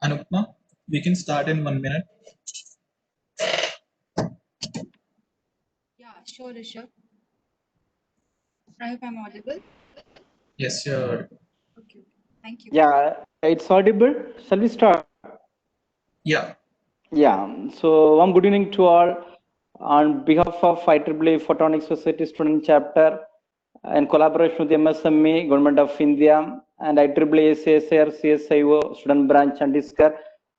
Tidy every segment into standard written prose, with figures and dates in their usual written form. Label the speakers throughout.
Speaker 1: Anupma, we can start in 1 minute.
Speaker 2: Yeah, sure, Rishabh. I hope I'm audible.
Speaker 1: Yes, you're.
Speaker 2: Okay, thank you.
Speaker 3: Yeah, it's audible. Shall we start?
Speaker 1: Yeah.
Speaker 3: Yeah, so good evening to all. On behalf of IEEE Photonic Society Student Chapter, in collaboration with MSME, Government of India, and IEEE AcSIR-CSIO Student Branch Chandigarh,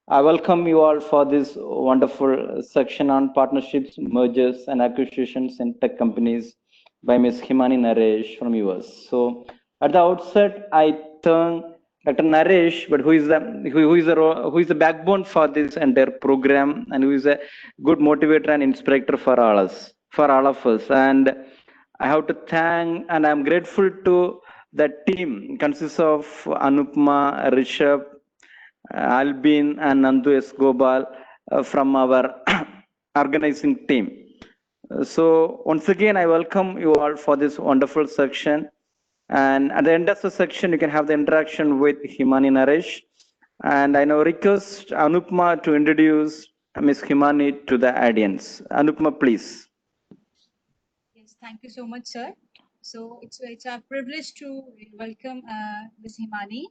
Speaker 3: I welcome you all for this wonderful section on partnerships, mergers, and acquisitions in tech companies by Ms. Himani Naresh from US. So, at the outset, I thank Dr. Naresh, but who is the backbone for this entire program, and who is a good motivator and inspirator for all of us. And I have to thank, and I'm grateful to the team consists of Anupma, Rishabh, Albin, and Nandu S. Gopal from our organizing team. So once again, I welcome you all for this wonderful section. And at the end of the section, you can have the interaction with Himani Naresh. And I now request Anupma to introduce Ms. Himani to the audience. Anupma, please.
Speaker 2: Yes, thank you so much, sir. So it's a privilege to welcome Ms. Himani,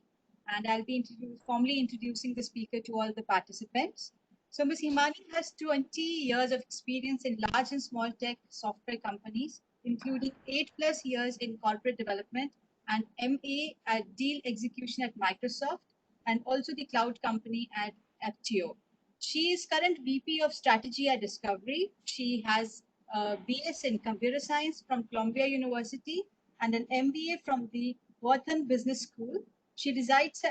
Speaker 2: and I'll be formally introducing the speaker to all the participants. So Ms. Himani has 20 years of experience in large and small tech software companies, including 8+ years in corporate development and MA at deal execution at Microsoft, and also the cloud company at AcSIR-CSIO. She is current VP of Strategy at Discovery. She has BS in Computer Science from Columbia University and an MBA from the Wharton Business School. She resides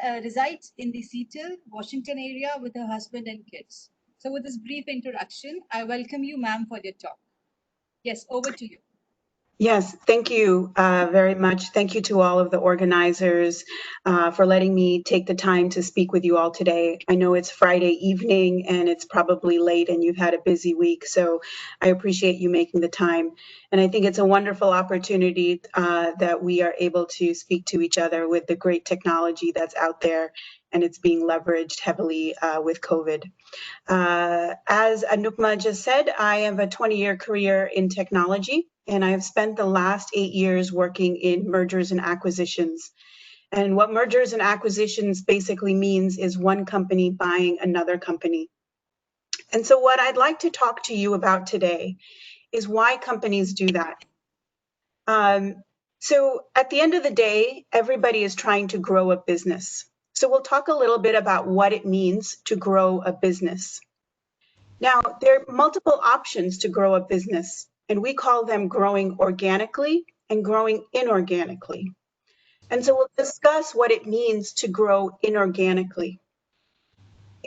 Speaker 2: in the Seattle, Washington area with her husband and kids. So with this brief introduction, I welcome you, ma'am, for your talk. Yes, over to you.
Speaker 4: Yes, thank you very much. Thank you to all of the organizers for letting me take the time to speak with you all today. I know it's Friday evening and it's probably late and you've had a busy week, so I appreciate you making the time. And I think it's a wonderful opportunity that we are able to speak to each other with the great technology that's out there, and it's being leveraged heavily with COVID. As Anupma just said, I have a 20-year career in technology, and I have spent the last 8 years working in mergers and acquisitions. And what mergers and acquisitions basically means is one company buying another company. And so what I'd like to talk to you about today is why companies do that. So at the end of the day, everybody is trying to grow a business. So we'll talk a little bit about what it means to grow a business. Now, there are multiple options to grow a business, and we call them growing organically and growing inorganically. And so we'll discuss what it means to grow inorganically.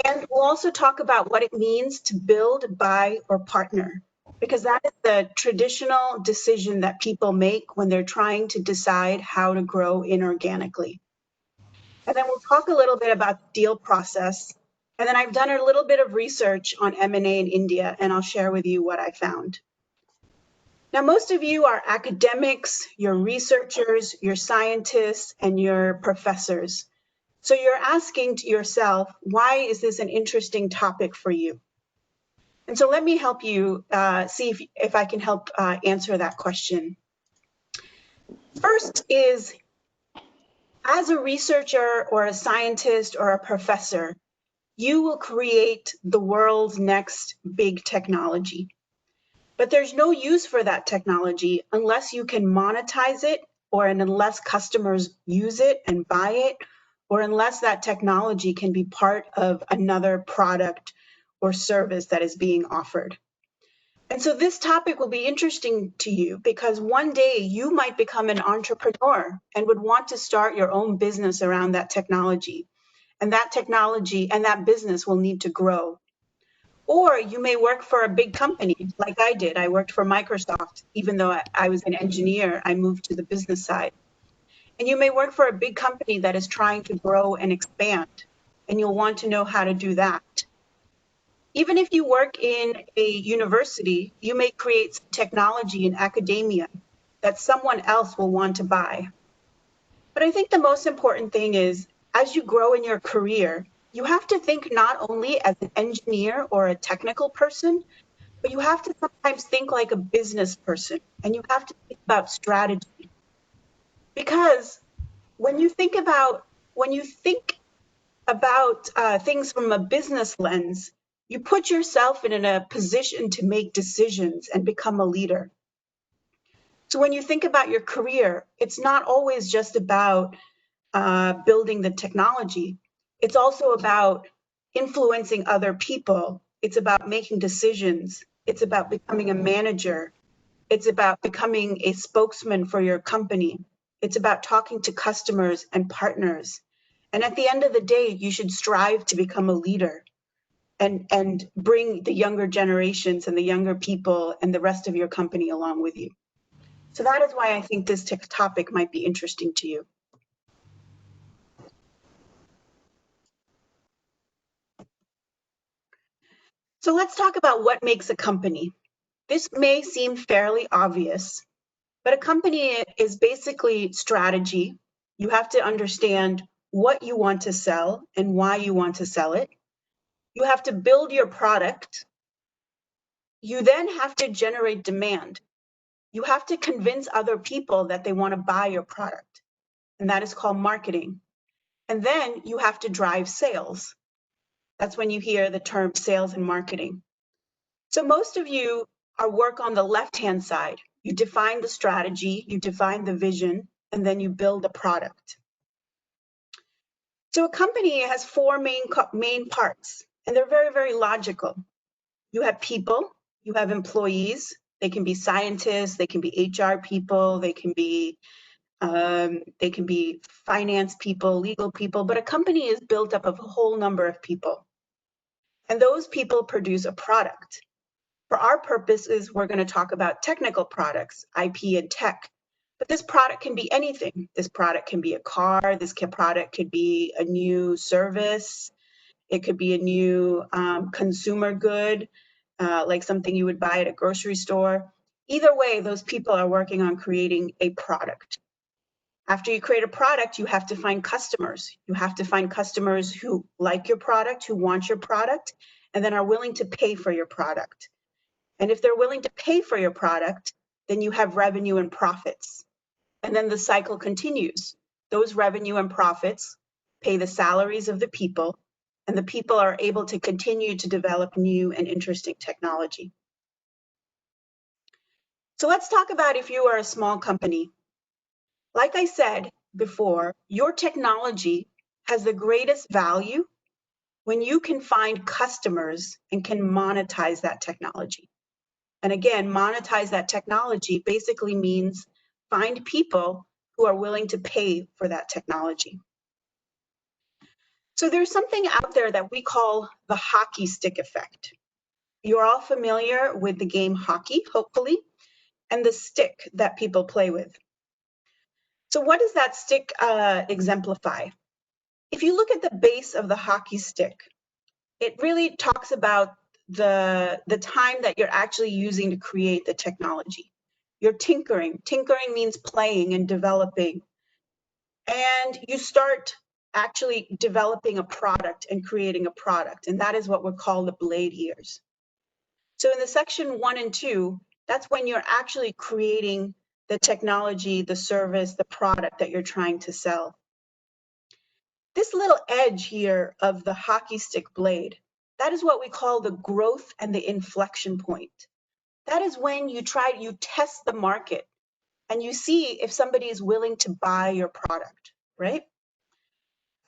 Speaker 4: And we'll also talk about what it means to build, buy, or partner, because that is the traditional decision that people make when they're trying to decide how to grow inorganically. And then we'll talk a little bit about the deal process. And then I've done a little bit of research on M&A in India, and I'll share with you what I found. Now, most of you are academics, you're researchers, you're scientists, and you're professors. So you're asking to yourself, why is this an interesting topic for you? And so let me help you see if I can help answer that question. First is, as a researcher or a scientist or a professor, you will create the world's next big technology. But there's no use for that technology unless you can monetize it, or unless customers use it and buy it, or unless that technology can be part of another product or service that is being offered. And so this topic will be interesting to you because one day you might become an entrepreneur and would want to start your own business around that technology. And that technology and that business will need to grow. Or you may work for a big company like I did. I worked for Microsoft. Even though I was an engineer, I moved to the business side. And you may work for a big company that is trying to grow and expand, and you'll want to know how to do that. Even if you work in a university, you may create technology in academia that someone else will want to buy. But I think the most important thing is, as you grow in your career, You have to think not only as an engineer or a technical person, but you have to sometimes think like a business person, and you have to think about strategy. Because when you think about things from a business lens, you put yourself in a position to make decisions and become a leader. So when you think about your career, it's not always just about building the technology. It's also about influencing other people. It's about making decisions. It's about becoming a manager. It's about becoming a spokesman for your company. It's about talking to customers and partners. And at the end of the day, you should strive to become a leader and bring the younger generations and the younger people and the rest of your company along with you. So that is why I think this topic might be interesting to you. So let's talk about what makes a company. This may seem fairly obvious, but a company is basically strategy. You have to understand what you want to sell and why you want to sell it. You have to build your product. You then have to generate demand. You have to convince other people that they want to buy your product, and that is called marketing. And then you have to drive sales. That's when you hear the term sales and marketing. So most of you work on the left-hand side. You define the strategy, you define the vision, and then you build a product. So a company has four main parts, and they're very, very logical. You have people, you have employees. They can be scientists, they can be HR people, they can be finance people, legal people, but a company is built up of a whole number of people. And those people produce a product. For our purposes, we're going to talk about technical products, IP and tech. But this product can be anything. This product can be a car. This product could be a new service. It could be a new consumer good, like something you would buy at a grocery store. Either way, those people are working on creating a product. After you create a product, you have to find customers. You have to find customers who like your product, who want your product, and then are willing to pay for your product. And if they're willing to pay for your product, then you have revenue and profits. And then the cycle continues. Those revenue and profits pay the salaries of the people, and the people are able to continue to develop new and interesting technology. So let's talk about if you are a small company. Like I said before, your technology has the greatest value when you can find customers and can monetize that technology. And again, monetize that technology basically means find people who are willing to pay for that technology. So there's something out there that we call the hockey stick effect. You're all familiar with the game hockey, hopefully, and the stick that people play with. So what does that stick exemplify? If you look at the base of the hockey stick, it really talks about the time that you're actually using to create the technology. You're tinkering. Tinkering means playing and developing. And you start actually developing a product and creating a product. And that is what we call the blade years. So in the section 1 and 2, that's when you're actually creating the technology, the service, the product that you're trying to sell. This little edge here of the hockey stick blade, that is what we call the growth and the inflection point. That is when you test the market and you see if somebody is willing to buy your product, right?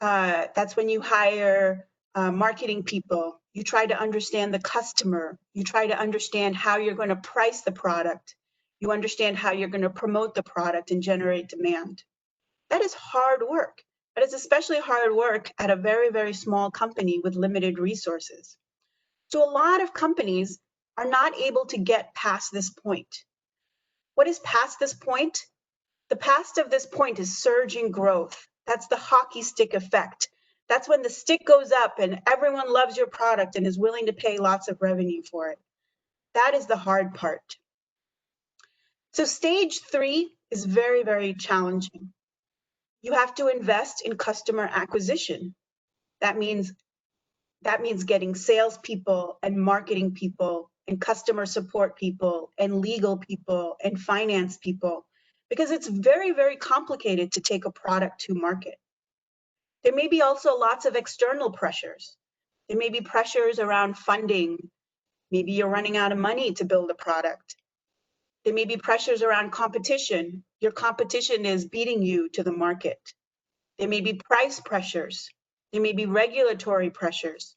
Speaker 4: That's when you hire marketing people. You try to understand the customer. You try to understand how you're going to price the product. You understand how you're going to promote the product and generate demand. That is hard work, but it's especially hard work at a very, very small company with limited resources. So a lot of companies are not able to get past this point. What is past this point? The past of this point is surging growth. That's the hockey stick effect. That's when the stick goes up and everyone loves your product and is willing to pay lots of revenue for it. That is the hard part. So stage 3 is very, very challenging. You have to invest in customer acquisition. That means That means getting salespeople and marketing people and customer support people and legal people and finance people, because it's very, very complicated to take a product to market. There may be also lots of external pressures. There may be pressures around funding. Maybe you're running out of money to build a product. There may be pressures around competition. Your competition is beating you to the market. There may be price pressures. There may be regulatory pressures.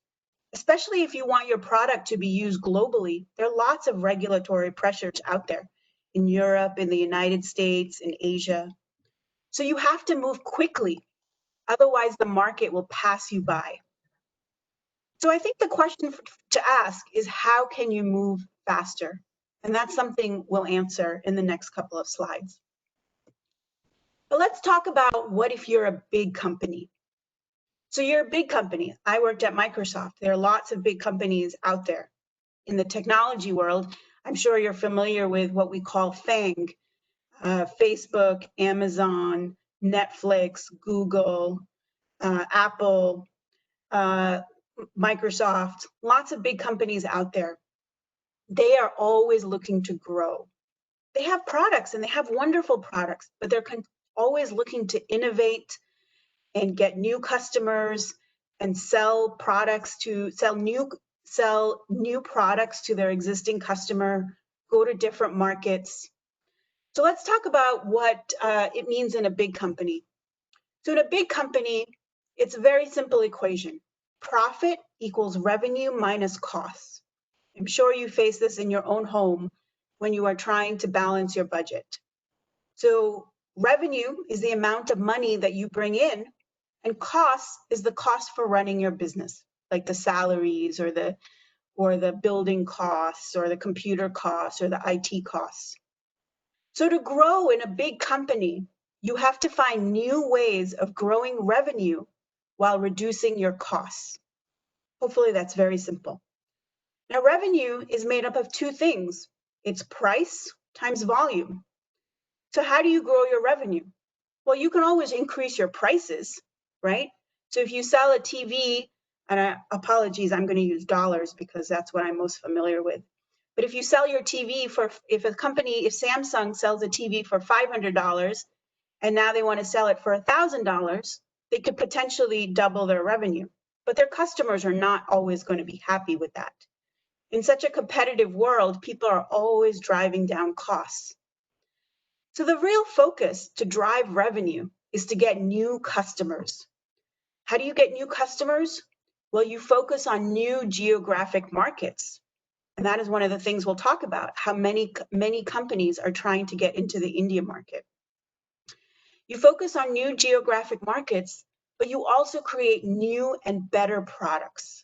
Speaker 4: Especially if you want your product to be used globally, there are lots of regulatory pressures out there in Europe, in the United States, in Asia. So you have to move quickly. Otherwise, the market will pass you by. So I think the question to ask is, how can you move faster? And that's something we'll answer in the next couple of slides. But let's talk about what if you're a big company. So you're a big company. I worked at Microsoft. There are lots of big companies out there. In the technology world, I'm sure you're familiar with what we call FANG, Facebook, Amazon, Netflix, Google, Apple, Microsoft, lots of big companies out there. They are always looking to grow. They have products and they have wonderful products, but they're always looking to innovate and get new customers and sell new products to their existing customer, go to different markets. So let's talk about what it means in a big company. So in a big company, it's a very simple equation. Profit equals revenue minus costs. I'm sure you face this in your own home when you are trying to balance your budget. So revenue is the amount of money that you bring in, and cost is the cost for running your business, like the salaries or the building costs or the computer costs or the IT costs. So to grow in a big company, you have to find new ways of growing revenue while reducing your costs. Hopefully that's very simple. Now, revenue is made up of two things. It's price times volume. So how do you grow your revenue? Well, you can always increase your prices, right? So if you sell a TV, and apologies, I'm going to use dollars because that's what I'm most familiar with. But if you sell your TV if Samsung sells a TV for $500 and now they want to sell it for $1,000, they could potentially double their revenue. But their customers are not always going to be happy with that. In such a competitive world, people are always driving down costs. So the real focus to drive revenue is to get new customers. How do you get new customers? Well, you focus on new geographic markets. And that is one of the things we'll talk about, how many companies are trying to get into the India market. You focus on new geographic markets, but you also create new and better products.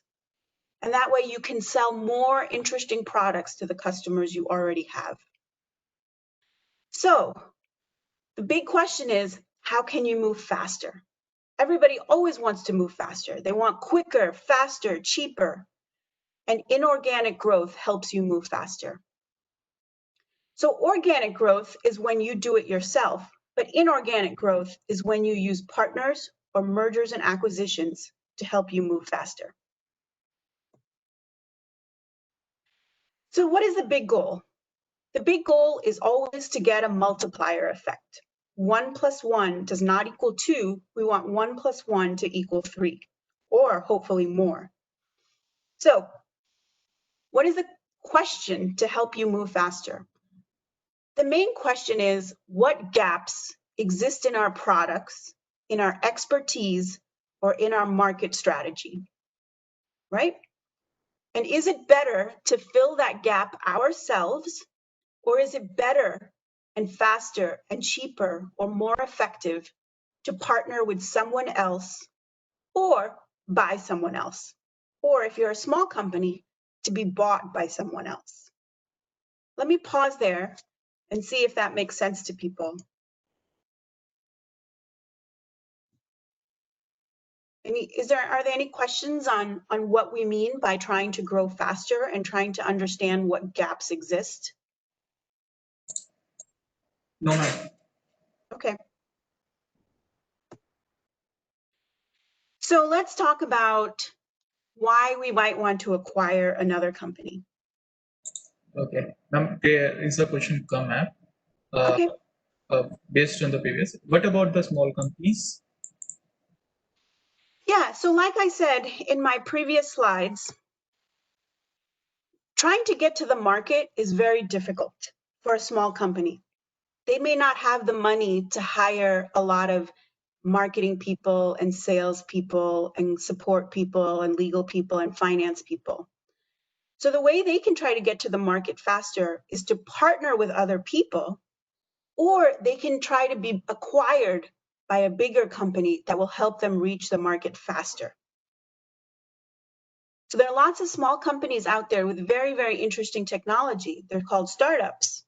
Speaker 4: And that way you can sell more interesting products to the customers you already have. So the big question is, how can you move faster? Everybody always wants to move faster. They want quicker, faster, cheaper. And inorganic growth helps you move faster. So organic growth is when you do it yourself, but inorganic growth is when you use partners or mergers and acquisitions to help you move faster. So what is the big goal? The big goal is always to get a multiplier effect. 1 + 1 does not equal 2. We want 1 + 1 to equal 3, or hopefully more. So what is the question to help you move faster? The main question is, what gaps exist in our products, in our expertise, or in our market strategy, right? And is it better to fill that gap ourselves, or is it better and faster and cheaper or more effective to partner with someone else or buy someone else? Or if you're a small company, to be bought by someone else. Let me pause there and see if that makes sense to people. Are there any questions on what we mean by trying to grow faster and trying to understand what gaps exist?
Speaker 1: No, ma'am.
Speaker 4: Okay. So let's talk about why we might want to acquire another company.
Speaker 1: Okay. There is a question come up
Speaker 4: Okay.
Speaker 1: based on the previous. What about the small companies?
Speaker 4: Yeah, so like I said in my previous slides, trying to get to the market is very difficult for a small company. They may not have the money to hire a lot of marketing people and sales people and support people and legal people and finance people. So the way they can try to get to the market faster is to partner with other people, or they can try to be acquired by a bigger company that will help them reach the market faster. So there are lots of small companies out there with very, very interesting technology. They're called startups.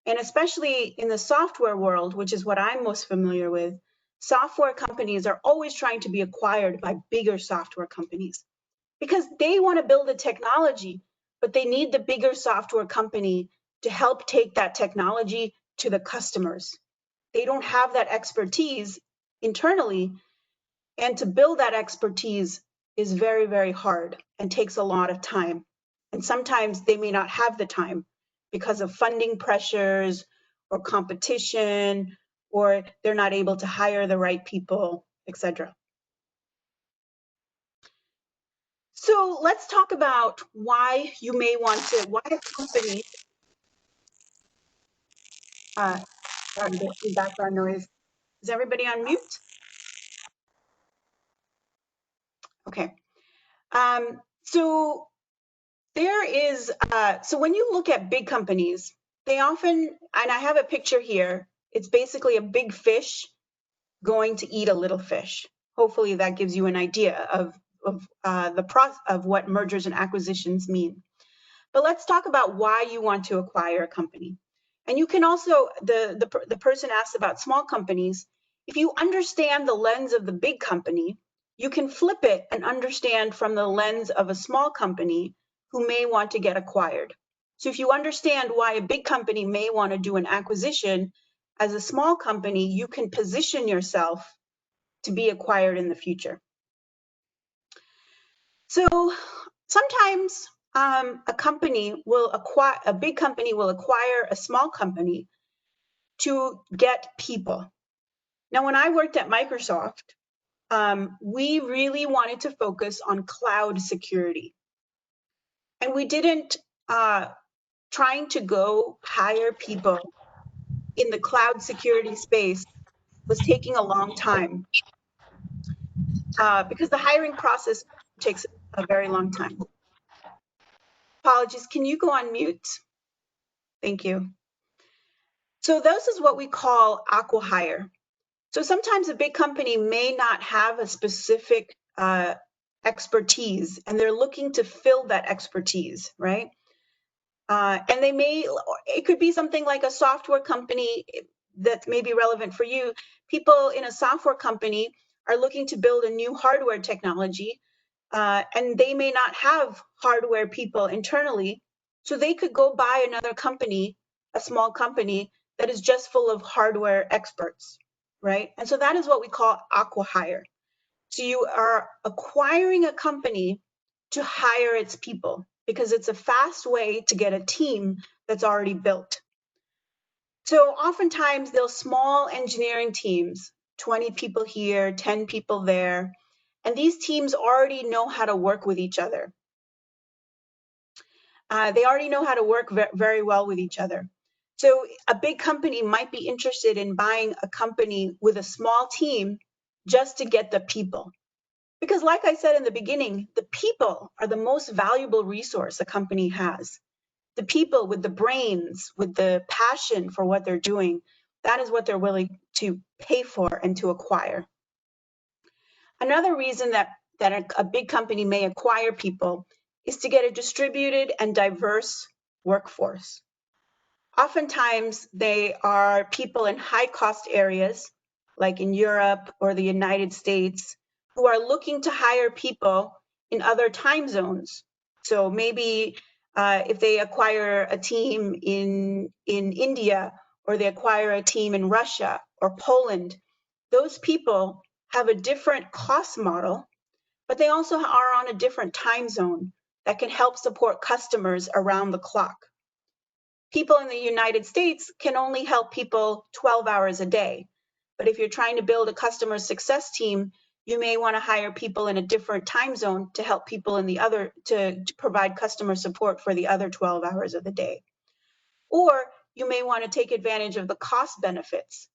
Speaker 4: And especially in the software world, which is what I'm most familiar with, software companies are always trying to be acquired by bigger software companies because they want to build a technology, but they need the bigger software company to help take that technology to the customers. They don't have that expertise internally, and to build that expertise is very, very hard and takes a lot of time. And sometimes they may not have the time because of funding pressures or competition, or they're not able to hire the right people, etc. So let's talk about why you may want to, why a company, sorry, the background noise. Is everybody on mute? Okay. So there is, so when you look at big companies, they often, and I have a picture here, it's basically a big fish going to eat a little fish. Hopefully that gives you an idea of what mergers and acquisitions mean. But let's talk about why you want to acquire a company. And you can also, the person asked about small companies. If you understand the lens of the big company, you can flip it and understand from the lens of a small company who may want to get acquired. So if you understand why a big company may want to do an acquisition, as a small company, you can position yourself to be acquired in the future. So sometimes a big company will acquire a small company to get people. Now, when I worked at Microsoft, we really wanted to focus on cloud security. And we didn't, trying to go hire people in the cloud security space was taking a long time because the hiring process takes a very long time. Apologies, can you go on mute? Thank you. So this is what we call acqui-hire. So sometimes a big company may not have a specific expertise, and they're looking to fill that expertise, right? And they may, it could be something like a software company that may be relevant for you. People in a software company are looking to build a new hardware technology, and they may not have hardware people internally, so they could go buy another company, a small company that is just full of hardware experts, right? And so that is what we call acqui-hire. So you are acquiring a company to hire its people because it's a fast way to get a team that's already built. So oftentimes they'll small engineering teams, 20 people here, 10 people there, and these teams already know how to work with each other. They already know how to work very well with each other. So a big company might be interested in buying a company with a small team just to get the people. Because like I said in the beginning, the people are the most valuable resource a company has. The people with the brains, with the passion for what they're doing, that is what they're willing to pay for and to acquire. Another reason that a big company may acquire people is to get a distributed and diverse workforce. Oftentimes, they are people in high-cost areas, like in Europe or the United States, who are looking to hire people in other time zones. So maybe if they acquire a team in India, or they acquire a team in Russia or Poland, those people have a different cost model but they also are on a different time zone that can help support customers around the clock. People in the United States can only help people 12 hours a day. But if you're trying to build a customer success team, you may want to hire people in a different time zone to help people in the other, to provide customer support for the other 12 hours of the day. Or you may want to take advantage of the cost benefits.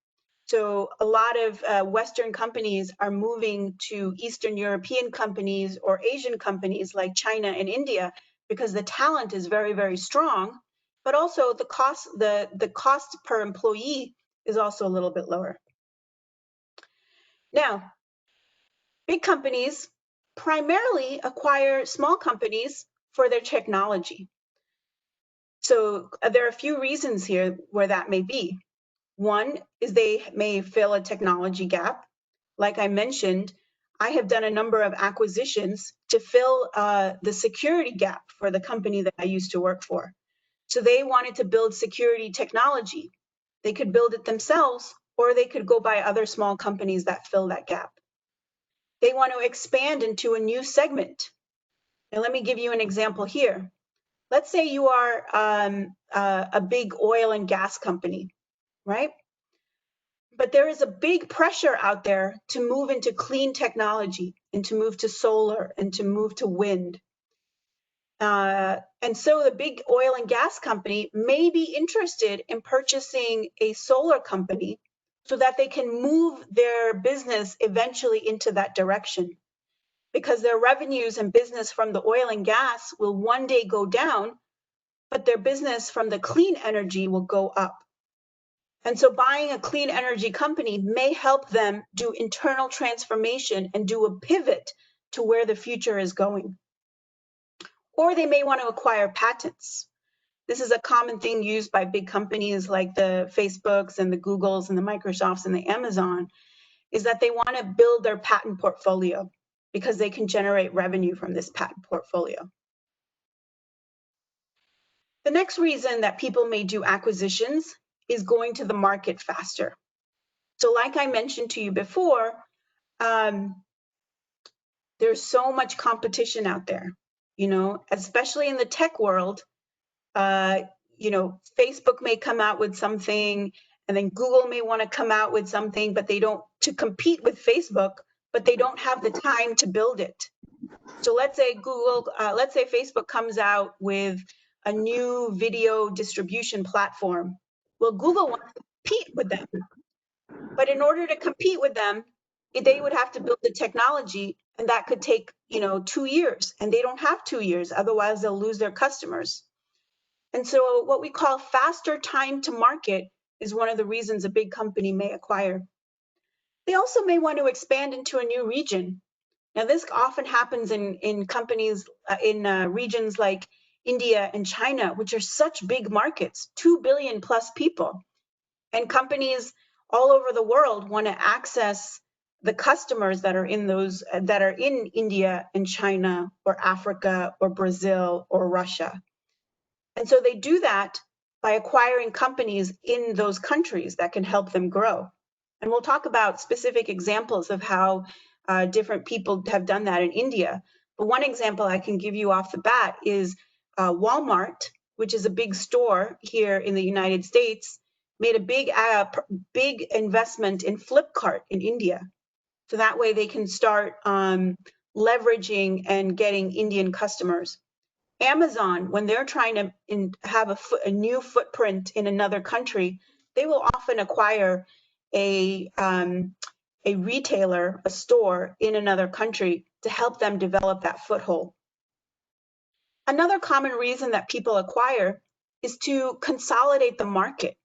Speaker 4: So a lot of Western companies are moving to Eastern European companies or Asian companies like China and India because the talent is very, very strong, but also the cost per employee is also a little bit lower. Now, big companies primarily acquire small companies for their technology. So there are a few reasons here where that may be. One is they may fill a technology gap. Like I mentioned, I have done a number of acquisitions to fill the security gap for the company that I used to work for. So they wanted to build security technology. They could build it themselves, or they could go buy other small companies that fill that gap. They want to expand into a new segment. Now, let me give you an example here. Let's say you are a big oil and gas company, right? But there is a big pressure out there to move into clean technology and to move to solar and to move to wind. And so the big oil and gas company may be interested in purchasing a solar company so that they can move their business eventually into that direction, because their revenues and business from the oil and gas will one day go down, but their business from the clean energy will go up. And so buying a clean energy company may help them do internal transformation and do a pivot to where the future is going. Or they may want to acquire patents. This is a common thing used by big companies like the Facebooks and the Googles and the Microsofts and the Amazon, is that they want to build their patent portfolio because they can generate revenue from this patent portfolio. The next reason that people may do acquisitions is going to the market faster. So like I mentioned to you before, there's so much competition out there, you know, especially in the tech world. You know, Facebook may come out with something, and then Google may want to come out with something, but they don't, to compete with Facebook, but they don't have the time to build it. So let's say let's say Facebook comes out with a new video distribution platform. Well, Google wants to compete with them. But in order to compete with them, they would have to build the technology, and that could take, you know, 2 years, and they don't have 2 years, otherwise they'll lose their customers. And so what we call faster time to market is one of the reasons a big company may acquire. They also may want to expand into a new region. Now, this often happens in companies in regions like India and China, which are such big markets, 2 billion plus people. And companies all over the world want to access the customers that are in those, that are in India and China or Africa or Brazil or Russia. And so they do that by acquiring companies in those countries that can help them grow. And we'll talk about specific examples of how different people have done that in India. But one example I can give you off the bat is Walmart, which is a big store here in the United States, made a big investment in Flipkart in India. So that way they can start leveraging and getting Indian customers. Amazon, when they're trying to have a new footprint in another country, they will often acquire a retailer, a store in another country to help them develop that foothold. Another common reason that people acquire is to consolidate the market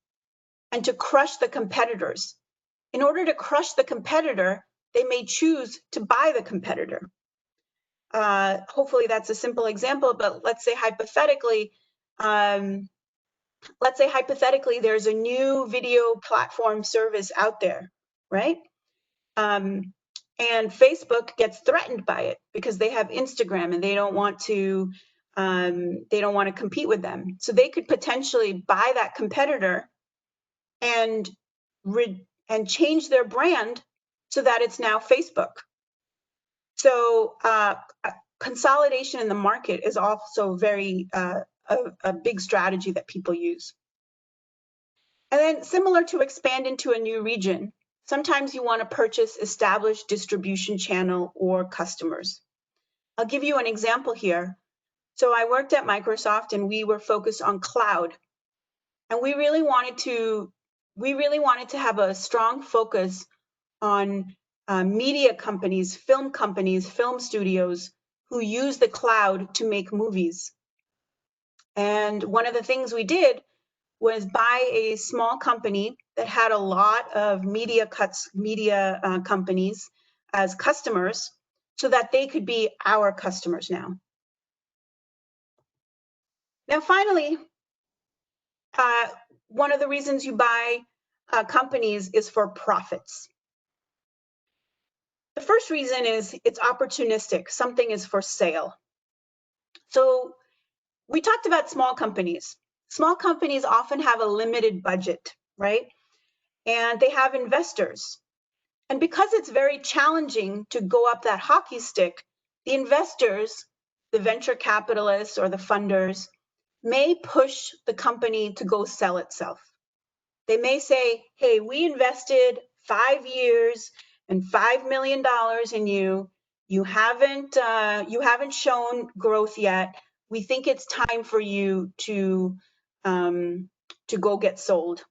Speaker 4: and to crush the competitors. In order to crush the competitor, they may choose to buy the competitor. Hopefully that's a simple example, but let's say hypothetically, there's a new video platform service out there, right? And Facebook gets threatened by it because they have Instagram and they don't want to compete with them. So they could potentially buy that competitor and change their brand so that it's now Facebook. So consolidation in the market is also very a big strategy that people use. And then similar to expand into a new region, sometimes you want to purchase established distribution channel or customers. I'll give you an example here. So I worked at Microsoft and we were focused on cloud. And we really wanted to have a strong focus on media companies, film studios who use the cloud to make movies. And one of the things we did was buy a small company that had a lot of media companies as customers so that they could be our customers now. Now, finally, one of the reasons you buy companies is for profits. The first reason is it's opportunistic. Something is for sale. So we talked about small companies. Small companies often have a limited budget, right? And they have investors. And because it's very challenging to go up that hockey stick, the investors, the venture capitalists or the funders, may push the company to go sell itself. They may say, hey, we invested 5 years and $5 million in you. You haven't shown growth yet. We think it's time for you to go get sold.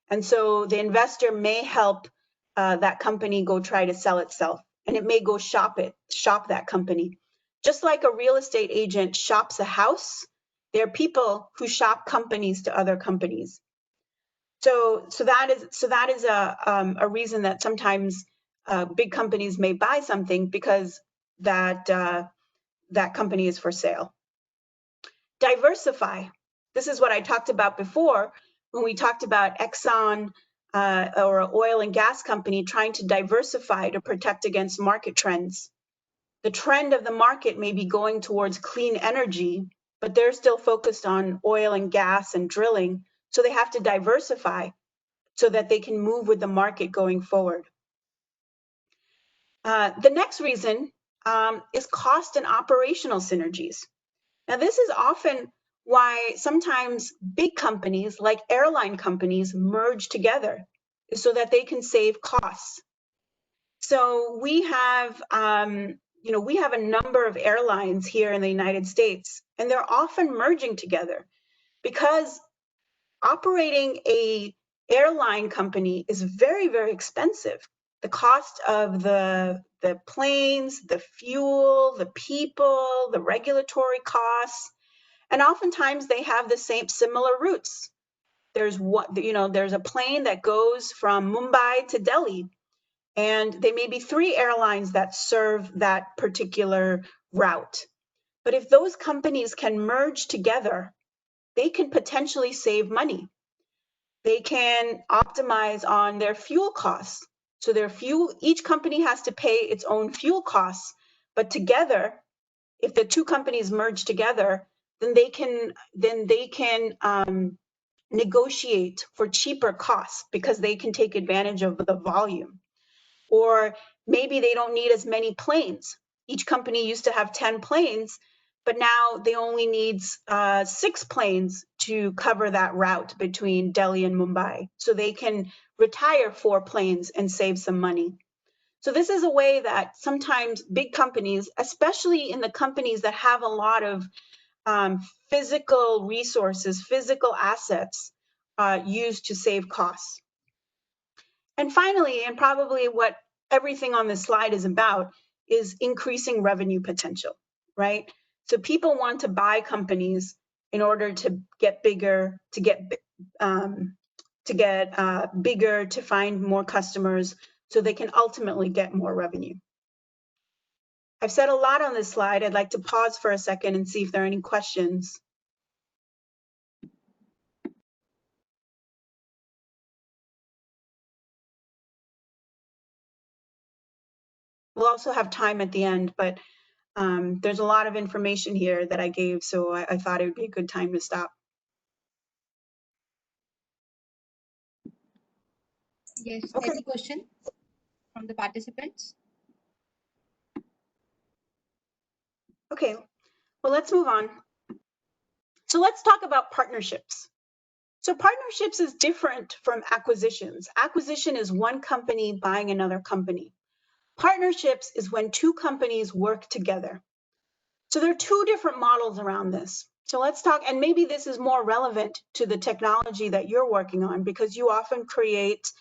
Speaker 4: And so the investor may help that company go try to sell itself, and it may go shop that company. Just like a real estate agent shops a house, there are people who shop companies to other companies. So that is a reason that sometimes big companies may buy something because that company is for sale. Diversify. This is what I talked about before when we talked about Exxon or an oil and gas company trying to diversify to protect against market trends. The trend of the market may be going towards clean energy, but they're still focused on oil and gas and drilling, so they have to diversify so that they can move with the market going forward. The next reason is cost and operational synergies. Now, this is often why sometimes big companies like airline companies merge together so that they can save costs. So we have, we have a number of airlines here in the United States, and they're often merging together because operating a airline company is very, very expensive. The cost of the planes, the fuel, the people, the regulatory costs, and oftentimes they have the similar routes. There's a plane that goes from Mumbai to Delhi, and there may be 3 airlines that serve that particular route. But if those companies can merge together, they can potentially save money. They can optimize on their fuel costs. So each company has to pay its own fuel costs, but together, if the 2 companies merge together, then they can negotiate for cheaper costs because they can take advantage of the volume. Or maybe they don't need as many planes. Each company used to have 10 planes, but now they only need 6 planes to cover that route between Delhi and Mumbai. So they can retire 4 planes and save some money. So this is a way that sometimes big companies, especially in the companies that have a lot of physical resources, physical assets, use to save costs. And finally, and probably what everything on this slide is about, is increasing revenue potential, right? So people want to buy companies in order to get bigger, bigger, to find more customers, so they can ultimately get more revenue. I've said a lot on this slide. I'd like to pause for a second and see if there are any questions. We'll also have time at the end, but there's a lot of information here that I gave, so I thought it would be a good time to stop.
Speaker 2: Yes,
Speaker 4: Okay.
Speaker 2: any question from the participants?
Speaker 4: Okay, well, let's move on. So let's talk about partnerships. So partnerships is different from acquisitions. Acquisition is one company buying another company. Partnerships is when two companies work together. So there are two different models around this. So let's talk, and maybe this is more relevant to the technology that you're working on, because you often create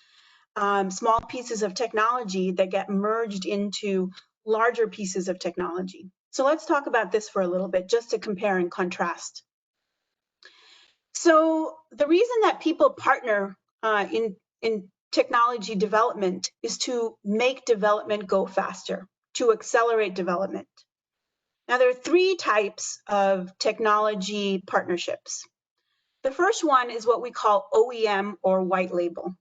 Speaker 4: small pieces of technology that get merged into larger pieces of technology. So let's talk about this for a little bit, just to compare and contrast. So the reason that people partner in technology development is to make development go faster, to accelerate development. Now, there are three types of technology partnerships. The first one is what we call OEM or white label.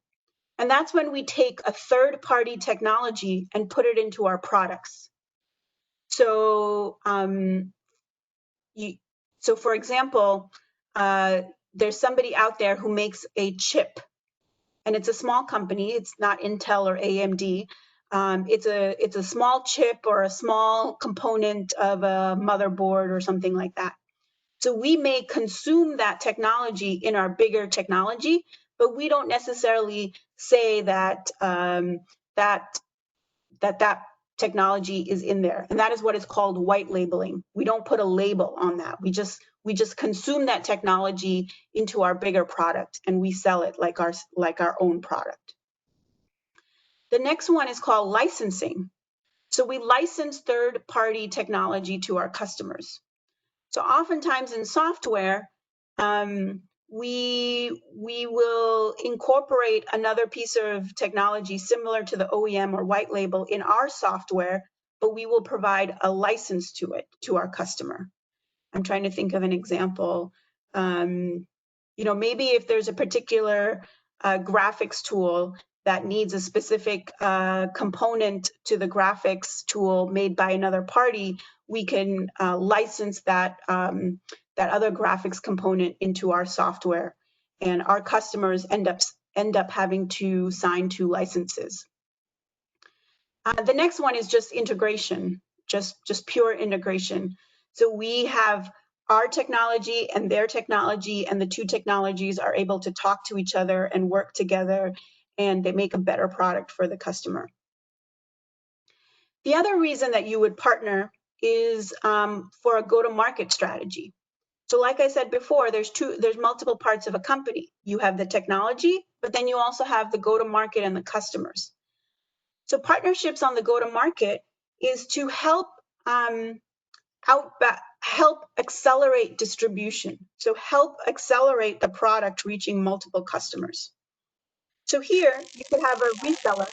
Speaker 4: And that's when we take a third-party technology and put it into our products. So, for example, there's somebody out there who makes a chip, and it's a small company. It's not Intel or AMD. It's a small chip or a small component of a motherboard or something like that. So we may consume that technology in our bigger technology, but we don't necessarily say that that technology is in there. And that is what is called white labeling. We don't put a label on that. We just consume that technology into our bigger product, and we sell it like our own product. The next one is called licensing. So we license third-party technology to our customers. So oftentimes in software, we will incorporate another piece of technology similar to the OEM or white label in our software, but we will provide a license to it to our customer. I'm trying to think of an example. Maybe if there's a particular graphics tool that needs a specific component to the graphics tool made by another party, we can license that other graphics component into our software, and our customers end up having to sign 2 licenses. The next one is just integration, just pure integration. So we have our technology and their technology, and the two technologies are able to talk to each other and work together, and they make a better product for the customer. The other reason that you would partner is for a go-to-market strategy. So like I said before, there's multiple parts of a company. You have the technology, but then you also have the go-to-market and the customers. So partnerships on the go-to-market is to help help accelerate distribution. So help accelerate the product reaching multiple customers. So here you could have a reseller.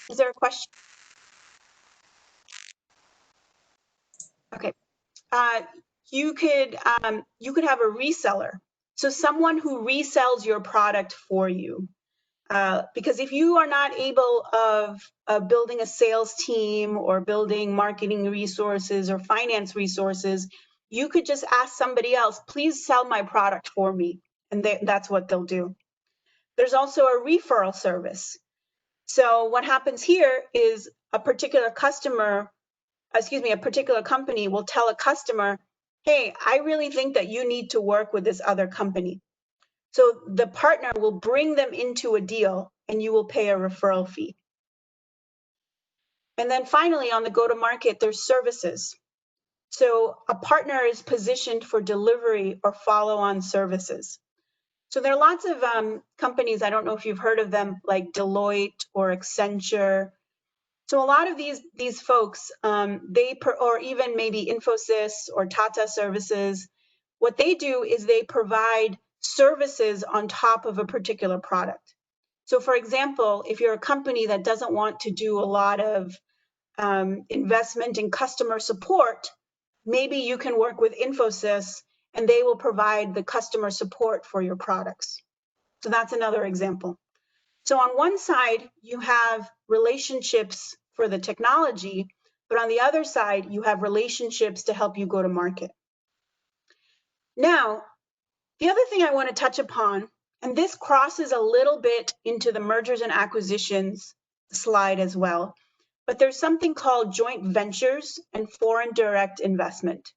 Speaker 4: Is there a question? Okay. You could have a reseller. So someone who resells your product for you. Because if you are not able of building a sales team or building marketing resources or finance resources, you could just ask somebody else, please sell my product for me. And that's what they'll do. There's also a referral service. So what happens here is a particular company will tell a customer, hey, I really think that you need to work with this other company. So the partner will bring them into a deal, and you will pay a referral fee. And then finally, on the go-to-market, there's services. So a partner is positioned for delivery or follow-on services. So there are lots of companies, I don't know if you've heard of them, like Deloitte or Accenture. So a lot of these folks, or even maybe Infosys or Tata Services, what they do is they provide services on top of a particular product. So for example, if you're a company that doesn't want to do a lot of investment in customer support, maybe you can work with Infosys and they will provide the customer support for your products. So that's another example. So on one side, you have relationships for the technology, but on the other side, you have relationships to help you go to market. Now, the other thing I want to touch upon, and this crosses a little bit into the mergers and acquisitions slide as well, but there's something called joint ventures and foreign direct investment.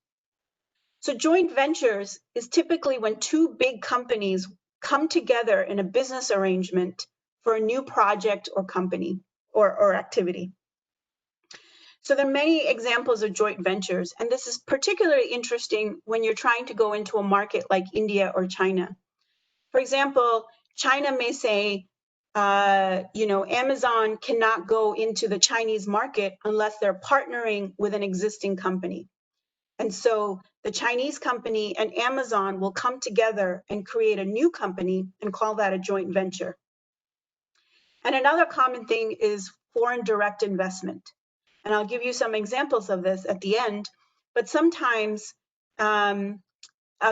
Speaker 4: So joint ventures is typically when two big companies come together in a business arrangement for a new project or company or activity. So there are many examples of joint ventures, and this is particularly interesting when you're trying to go into a market like India or China. For example, China may say, Amazon cannot go into the Chinese market unless they're partnering with an existing company. And so the Chinese company and Amazon will come together and create a new company and call that a joint venture. And another common thing is foreign direct investment. And I'll give you some examples of this at the end, but sometimes a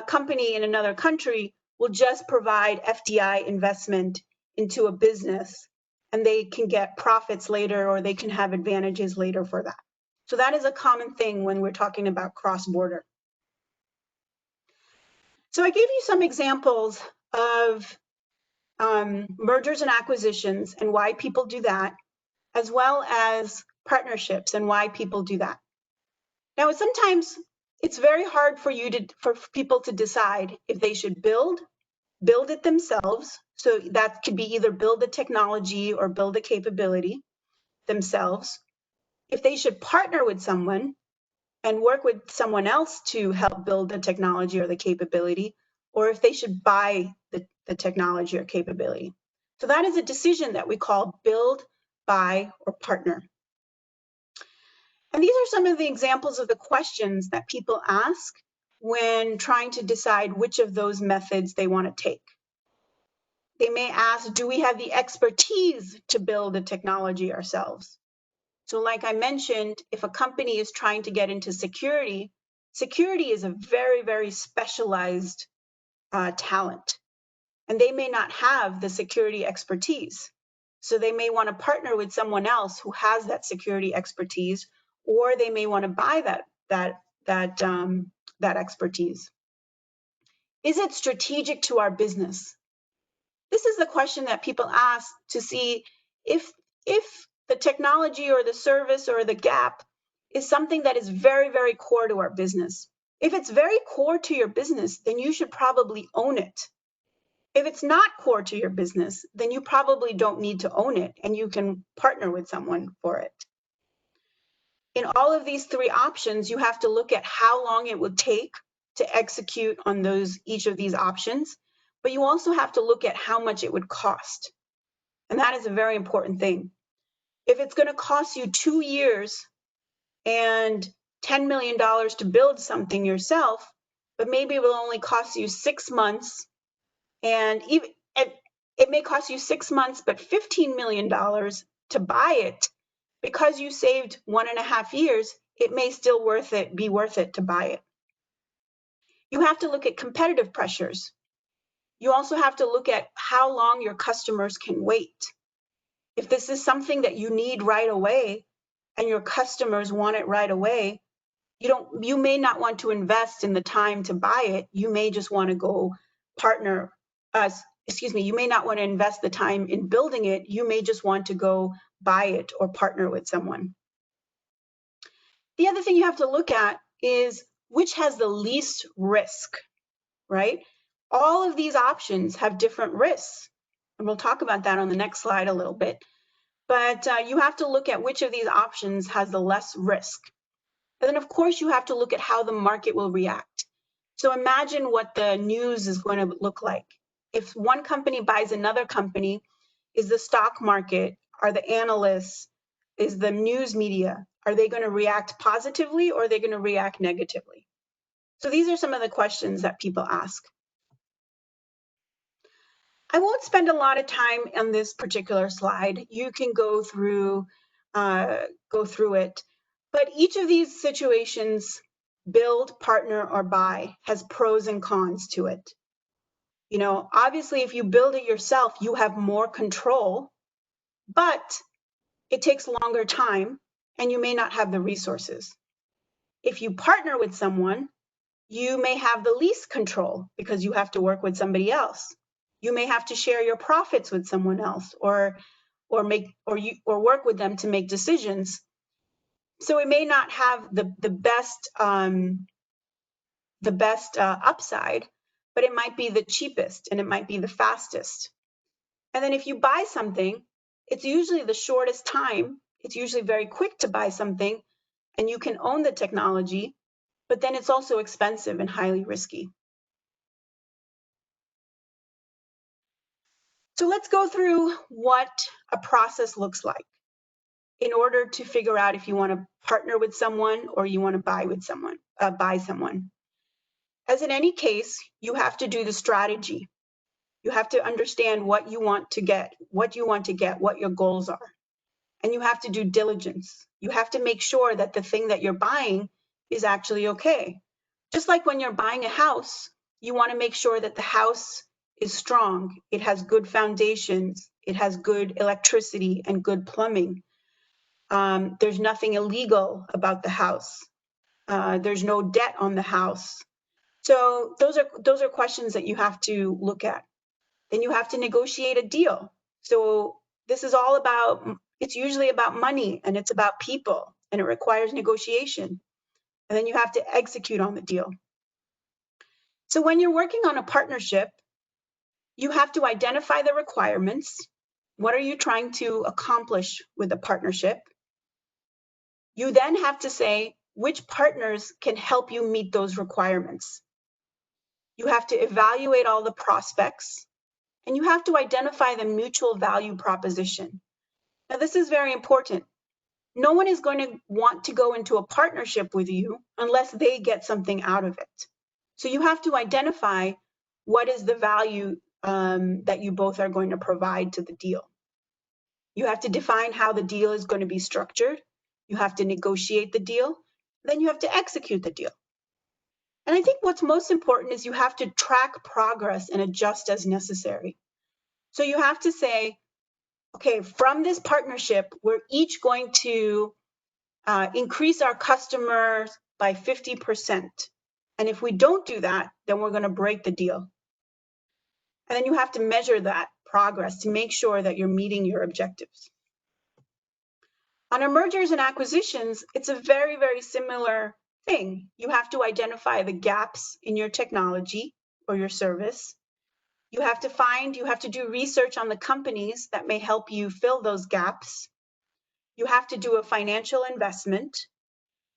Speaker 4: company in another country will just provide FDI investment into a business, and they can get profits later or they can have advantages later for that. So that is a common thing when we're talking about cross-border. So I gave you some examples of mergers and acquisitions and why people do that, as well as partnerships and why people do that. Now, sometimes it's very hard for people to decide if they should build it themselves. So that could be either build the technology or build a capability themselves. If they should partner with someone and work with someone else to help build the technology or the capability, or if they should buy the technology or capability. So that is a decision that we call build, buy, or partner. And these are some of the examples of the questions that people ask when trying to decide which of those methods they want to take. They may ask, do we have the expertise to build a technology ourselves? So like I mentioned, if a company is trying to get into security, security is a very, very specialized talent, and they may not have the security expertise. So they may want to partner with someone else who has that security expertise, or they may want to buy that expertise. Is it strategic to our business? This is the question that people ask to see if the technology or the service or the gap is something that is very, very core to our business. If it's very core to your business, then you should probably own it. If it's not core to your business, then you probably don't need to own it and you can partner with someone for it. In all of these three options, you have to look at how long it would take to execute on each of these options, but you also have to look at how much it would cost. And that is a very important thing. If it's going to cost you 2 years and $10 million to build something yourself, but maybe it will only cost you 6 months, and even it may cost you 6 months, but $15 million to buy it, because you saved 1.5 years, it may still be worth it to buy it. You have to look at competitive pressures. You also have to look at how long your customers can wait. If this is something that you need right away and your customers want it right away, you may not want to invest in the time to buy it. You may just want to go you may not want to invest the time in building it. You may just want to go buy it or partner with someone. The other thing you have to look at is which has the least risk, right? All of these options have different risks, and we'll talk about that on the next slide a little bit. But you have to look at which of these options has the less risk. And then, of course, you have to look at how the market will react. So imagine what the news is going to look like. If one company buys another company, is the stock market, are the analysts, is the news media, are they going to react positively or are they going to react negatively? So these are some of the questions that people ask. I won't spend a lot of time on this particular slide. You can go through it. But each of these situations, build, partner, or buy, has pros and cons to it. You know, obviously, if you build it yourself, you have more control, but it takes longer time and you may not have the resources. If you partner with someone, you may have the least control because you have to work with somebody else. You may have to share your profits with someone else or work with them to make decisions. So it may not have the best upside, but it might be the cheapest and it might be the fastest. And then if you buy something, it's usually the shortest time. It's usually very quick to buy something and you can own the technology, but then it's also expensive and highly risky. So let's go through what a process looks like in order to figure out if you want to partner with someone or you want to buy someone. As in any case, you have to do the strategy. You have to understand what you want to get, what your goals are. And you have to do diligence. You have to make sure that the thing that you're buying is actually okay. Just like when you're buying a house, you want to make sure that the house is strong. It has good foundations. It has good electricity and good plumbing. There's nothing illegal about the house. There's no debt on the house. So those are questions that you have to look at. Then you have to negotiate a deal. So this is all about, it's usually about money and it's about people and it requires negotiation. And then you have to execute on the deal. So when you're working on a partnership, you have to identify the requirements. What are you trying to accomplish with the partnership? You then have to say which partners can help you meet those requirements. You have to evaluate all the prospects and you have to identify the mutual value proposition. Now, this is very important. No one is going to want to go into a partnership with you unless they get something out of it. So you have to identify what is the value that you both are going to provide to the deal. You have to define how the deal is going to be structured. You have to negotiate the deal. Then you have to execute the deal. And I think what's most important is you have to track progress and adjust as necessary. So you have to say, okay, from this partnership, we're each going to increase our customers by 50%. And if we don't do that, then we're going to break the deal. And then you have to measure that progress to make sure that you're meeting your objectives. On our mergers and acquisitions, it's a very, very similar thing. You have to identify the gaps in your technology or your service. You have to do research on the companies that may help you fill those gaps. You have to do a financial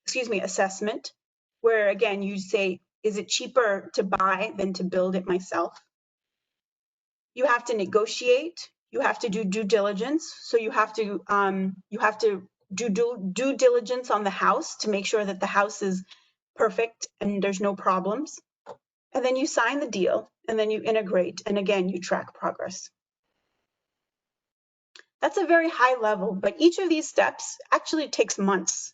Speaker 4: assessment, where again, you say, is it cheaper to buy than to build it myself? You have to negotiate. You have to do due diligence. So you have to do due diligence on the house to make sure that the house is perfect and there's no problems. And then you sign the deal and then you integrate. And again, you track progress. That's a very high level, but each of these steps actually takes months.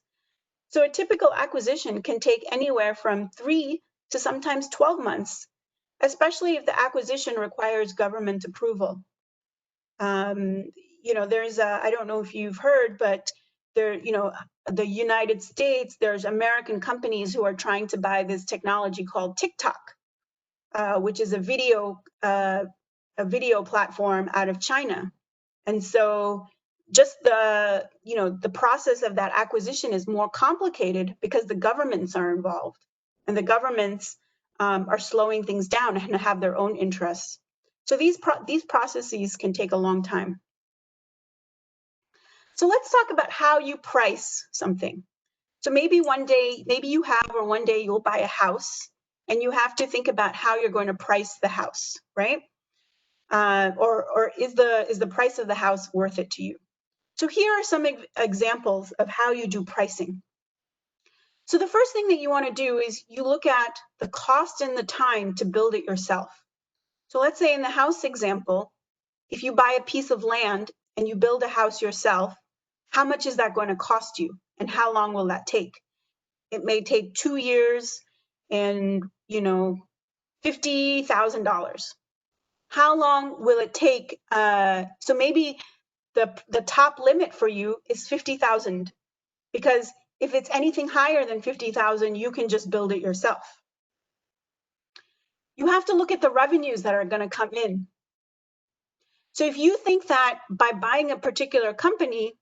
Speaker 4: So a typical acquisition can take anywhere from 3 to sometimes 12 months, especially if the acquisition requires government approval. There's I don't know if you've heard, but the United States, there's American companies who are trying to buy this technology called TikTok, which is a video platform out of China. And so just the process of that acquisition is more complicated because the governments are involved and the governments are slowing things down and have their own interests. So these processes can take a long time. So let's talk about how you price something. So maybe one day you'll buy a house and you have to think about how you're going to price the house, right? Or is the price of the house worth it to you? So here are some examples of how you do pricing. So the first thing that you want to do is you look at the cost and the time to build it yourself. So let's say in the house example, if you buy a piece of land and you build a house yourself, how much is that going to cost you? And how long will that take? It may take 2 years and, $50,000. How long will it take? So maybe the top limit for you is 50,000, because if it's anything higher than 50,000, you can just build it yourself. You have to look at the revenues that are going to come in. So if you think that by buying a particular company,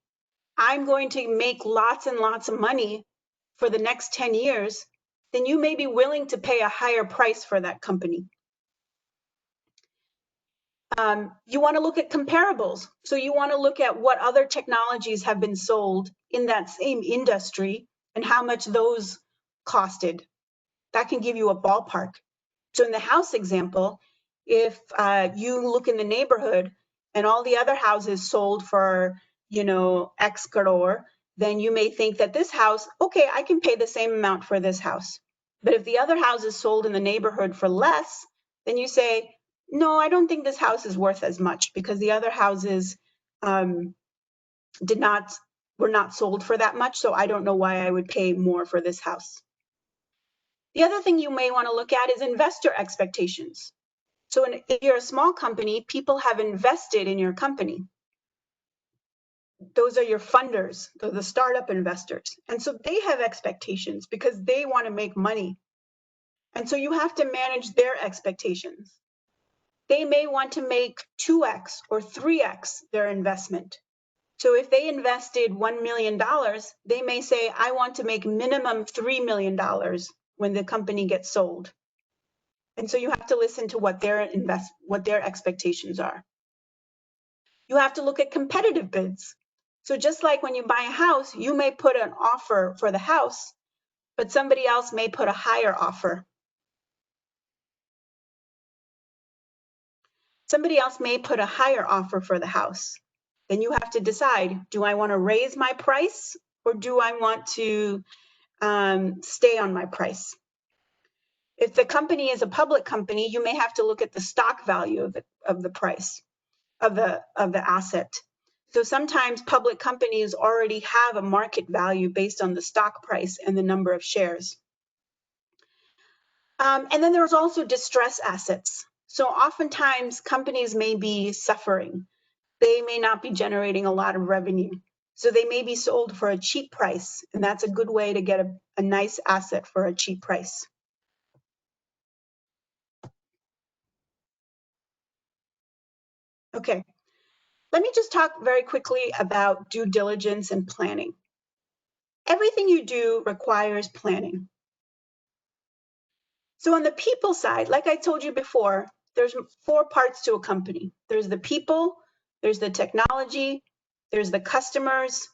Speaker 4: I'm going to make lots and lots of money for the next 10 years, then you may be willing to pay a higher price for that company. You want to look at comparables. So you want to look at what other technologies have been sold in that same industry and how much those costed. That can give you a ballpark. So in the house example, if you look in the neighborhood and all the other houses sold for, X crore, then you may think that this house, okay, I can pay the same amount for this house. But if the other houses sold in the neighborhood for less, then you say, no, I don't think this house is worth as much because the other houses were not sold for that much. So I don't know why I would pay more for this house. The other thing you may want to look at is investor expectations. So if you're a small company, people have invested in your company. Those are your funders, they're the startup investors. And so they have expectations because they want to make money. And so you have to manage their expectations. They may want to make 2x or 3x their investment. So if they invested $1 million, they may say, I want to make minimum $3 million when the company gets sold. And so you have to listen to what their expectations are. You have to look at competitive bids. So just like when you buy a house, you may put an offer for the house, but somebody else may put a higher offer. Somebody else may put a higher offer for the house. Then you have to decide, do I want to raise my price or do I want to stay on my price? If the company is a public company, you may have to look at the stock value of the price of the asset. So sometimes public companies already have a market value based on the stock price and the number of shares. And then there's also distress assets. So oftentimes companies may be suffering. They may not be generating a lot of revenue. So they may be sold for a cheap price. And that's a good way to get a nice asset for a cheap price. Okay, let me just talk very quickly about due diligence and planning. Everything you do requires planning. So on the people side, like I told you before, there's 4 parts to a company. There's the people, there's the technology, there's the customers,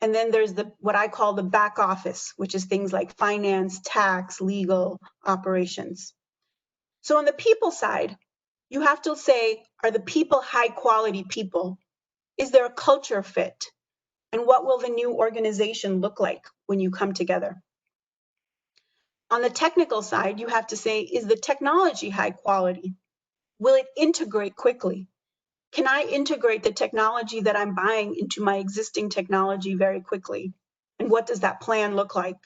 Speaker 4: and then there's what I call the back office, which is things like finance, tax, legal, operations. So on the people side, you have to say, are the people high quality people? Is there a culture fit? And what will the new organization look like when you come together? On the technical side, you have to say, is the technology high quality? Will it integrate quickly? Can I integrate the technology that I'm buying into my existing technology very quickly? And what does that plan look like?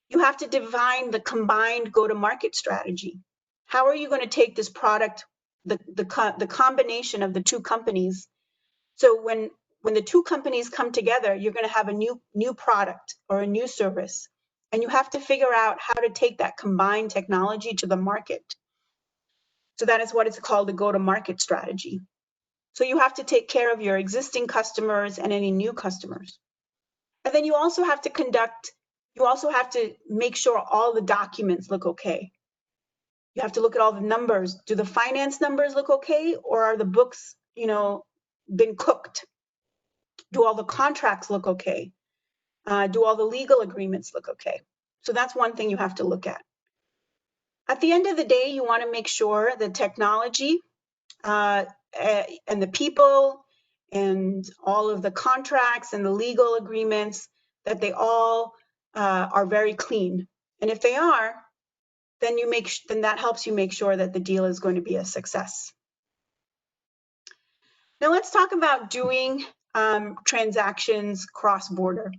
Speaker 4: You have to define the combined go-to-market strategy. How are you going to take this product, the combination of the 2 companies? So when the 2 companies come together, you're going to have a new product or a new service. And you have to figure out how to take that combined technology to the market. So that is what is called a go-to-market strategy. So you have to take care of your existing customers and any new customers. And then you also have to make sure all the documents look okay. You have to look at all the numbers. Do the finance numbers look okay? Or are the books, been cooked? Do all the contracts look okay? Do all the legal agreements look okay? So that's one thing you have to look at. At the end of the day, you want to make sure the technology and the people and all of the contracts and the legal agreements, that they all are very clean. And if they are, then that helps you make sure that the deal is going to be a success. Now let's talk about doing transactions cross-border.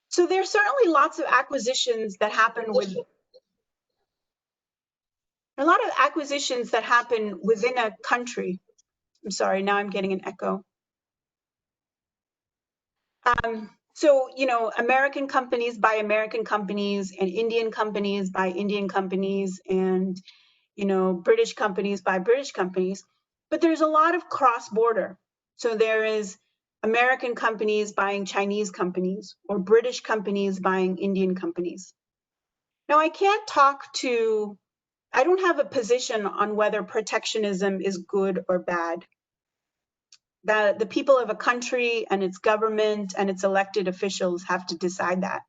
Speaker 4: So there's certainly lots of acquisitions that happen within a country. I'm sorry, now I'm getting an echo. So, American companies buy American companies, and Indian companies buy Indian companies, and, British companies buy British companies. But there's a lot of cross-border. So there is American companies buying Chinese companies, or British companies buying Indian companies. Now, I don't have a position on whether protectionism is good or bad. The people of a country and its government and its elected officials have to decide that.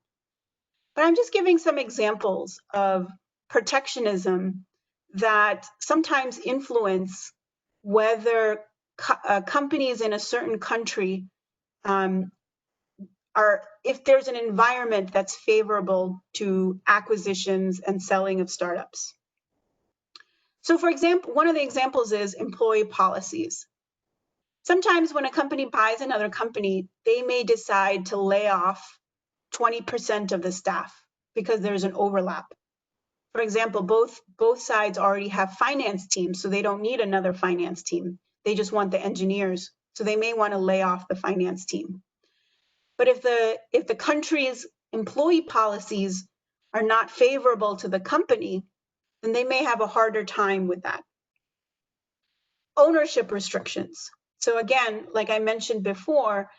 Speaker 4: But I'm just giving some examples of protectionism that sometimes influence whether companies in a certain country if there's an environment that's favorable to acquisitions and selling of startups. So for example, one of the examples is employee policies. Sometimes when a company buys another company, they may decide to lay off 20% of the staff because there's an overlap. For example, both sides already have finance teams, so they don't need another finance team. They just want the engineers, so they may want to lay off the finance team. But if the country's employee policies are not favorable to the company, then they may have a harder time with that. Ownership restrictions. So again, like I mentioned before,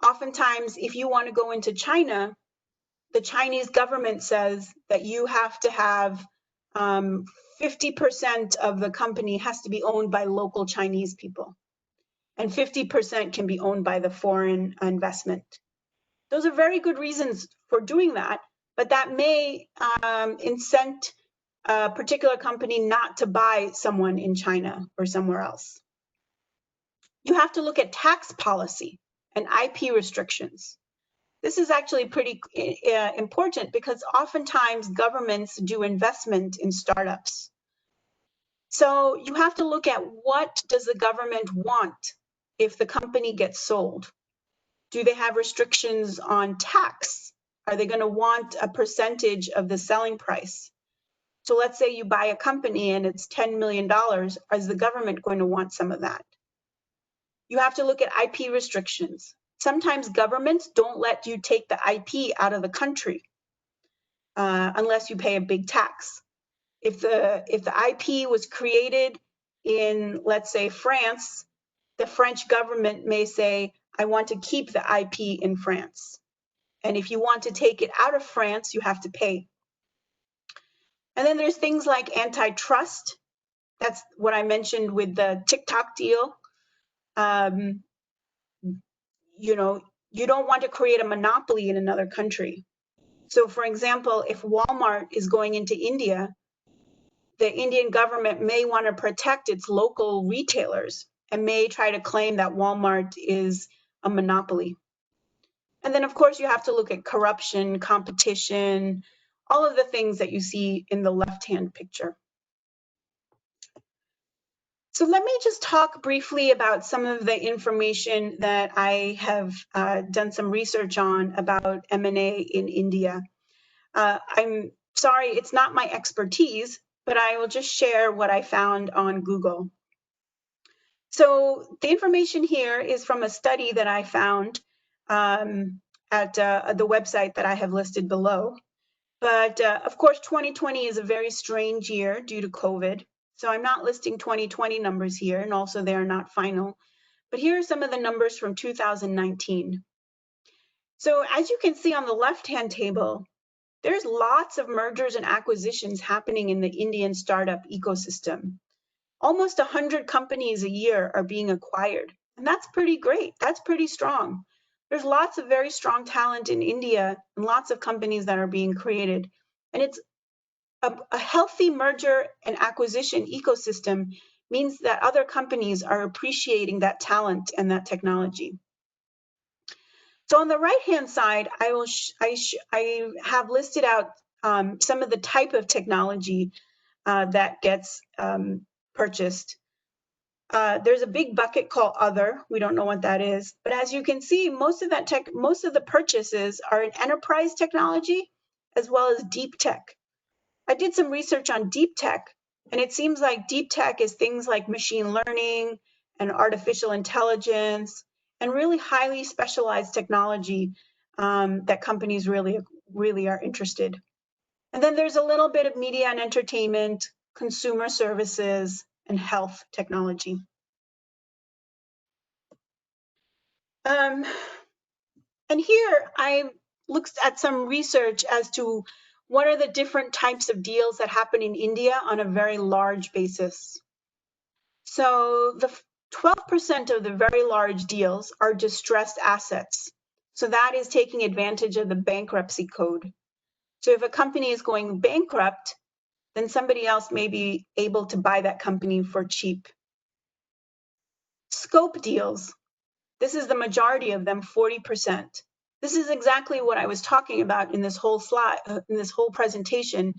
Speaker 4: oftentimes if you want to go into China, the Chinese government says that you have to have 50% of the company has to be owned by local Chinese people, and 50% can be owned by the foreign investment. Those are very good reasons for doing that, but that may incent a particular company not to buy someone in China or somewhere else. You have to look at tax policy and IP restrictions. This is actually pretty important because oftentimes governments do investment in startups. So you have to look at what does the government want if the company gets sold. Do they have restrictions on tax? Are they going to want a percentage of the selling price? So let's say you buy a company and it's $10 million. Is the government going to want some of that? You have to look at IP restrictions. Sometimes governments don't let you take the IP out of the country unless you pay a big tax. If the IP was created in, let's say, France, the French government may say, I want to keep the IP in France. And if you want to take it out of France, you have to pay. And then there's things like antitrust. That's what I mentioned with the TikTok deal. You know, you don't want to create a monopoly in another country. So for example, if Walmart is going into India, the Indian government may want to protect its local retailers and may try to claim that Walmart is a monopoly. And then of course you have to look at corruption, competition, all of the things that you see in the left-hand picture. So let me just talk briefly about some of the information that I have done some research on about M&A in India. I'm sorry, it's not my expertise, but I will just share what I found on Google. So the information here is from a study that I found at the website that I have listed below. But of course, 2020 is a very strange year due to COVID. So I'm not listing 2020 numbers here, and also they are not final. But here are some of the numbers from 2019. So as you can see on the left-hand table, there's lots of mergers and acquisitions happening in the Indian startup ecosystem. Almost 100 companies a year are being acquired, and that's pretty great. That's pretty strong. There's lots of very strong talent in India and lots of companies that are being created. And it's a healthy merger and acquisition ecosystem means that other companies are appreciating that talent and that technology. So on the right-hand side, I have listed out some of the type of technology that gets purchased. There's a big bucket called other. We don't know what that is, but as you can see, most of the purchases are in enterprise technology as well as deep tech. I did some research on deep tech, and it seems like deep tech is things like machine learning and artificial intelligence and really highly specialized technology that companies really are interested. And then there's a little bit of media and entertainment, consumer services, and health technology. And here I looked at some research as to what are the different types of deals that happen in India on a very large basis. So the 12% of the very large deals are distressed assets. So that is taking advantage of the bankruptcy code. So if a company is going bankrupt, then somebody else may be able to buy that company for cheap. Scope deals. This is the majority of them, 40%. This is exactly what I was talking about in this whole slide, in this whole presentation,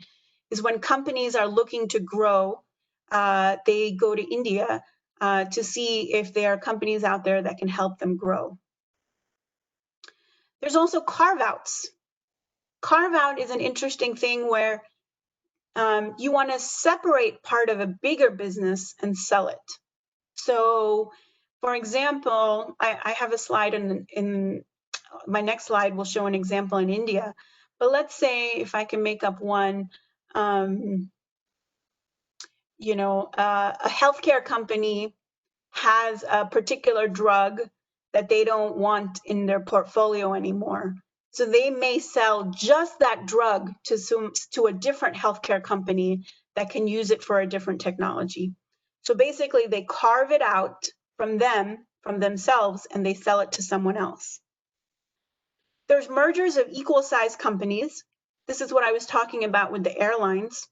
Speaker 4: is when companies are looking to grow, they go to India to see if there are companies out there that can help them grow. There's also carve-outs. Carve-out is an interesting thing where you want to separate part of a bigger business and sell it. So, for example, I have a slide in my next slide will show an example in India. But let's say if I can make up one, you know, a healthcare company has a particular drug that they don't want in their portfolio anymore. So they may sell just that drug to a different healthcare company that can use it for a different technology. So basically they carve it out from themselves, and they sell it to someone else. There's mergers of equal size companies. This is what I was talking about with the airlines.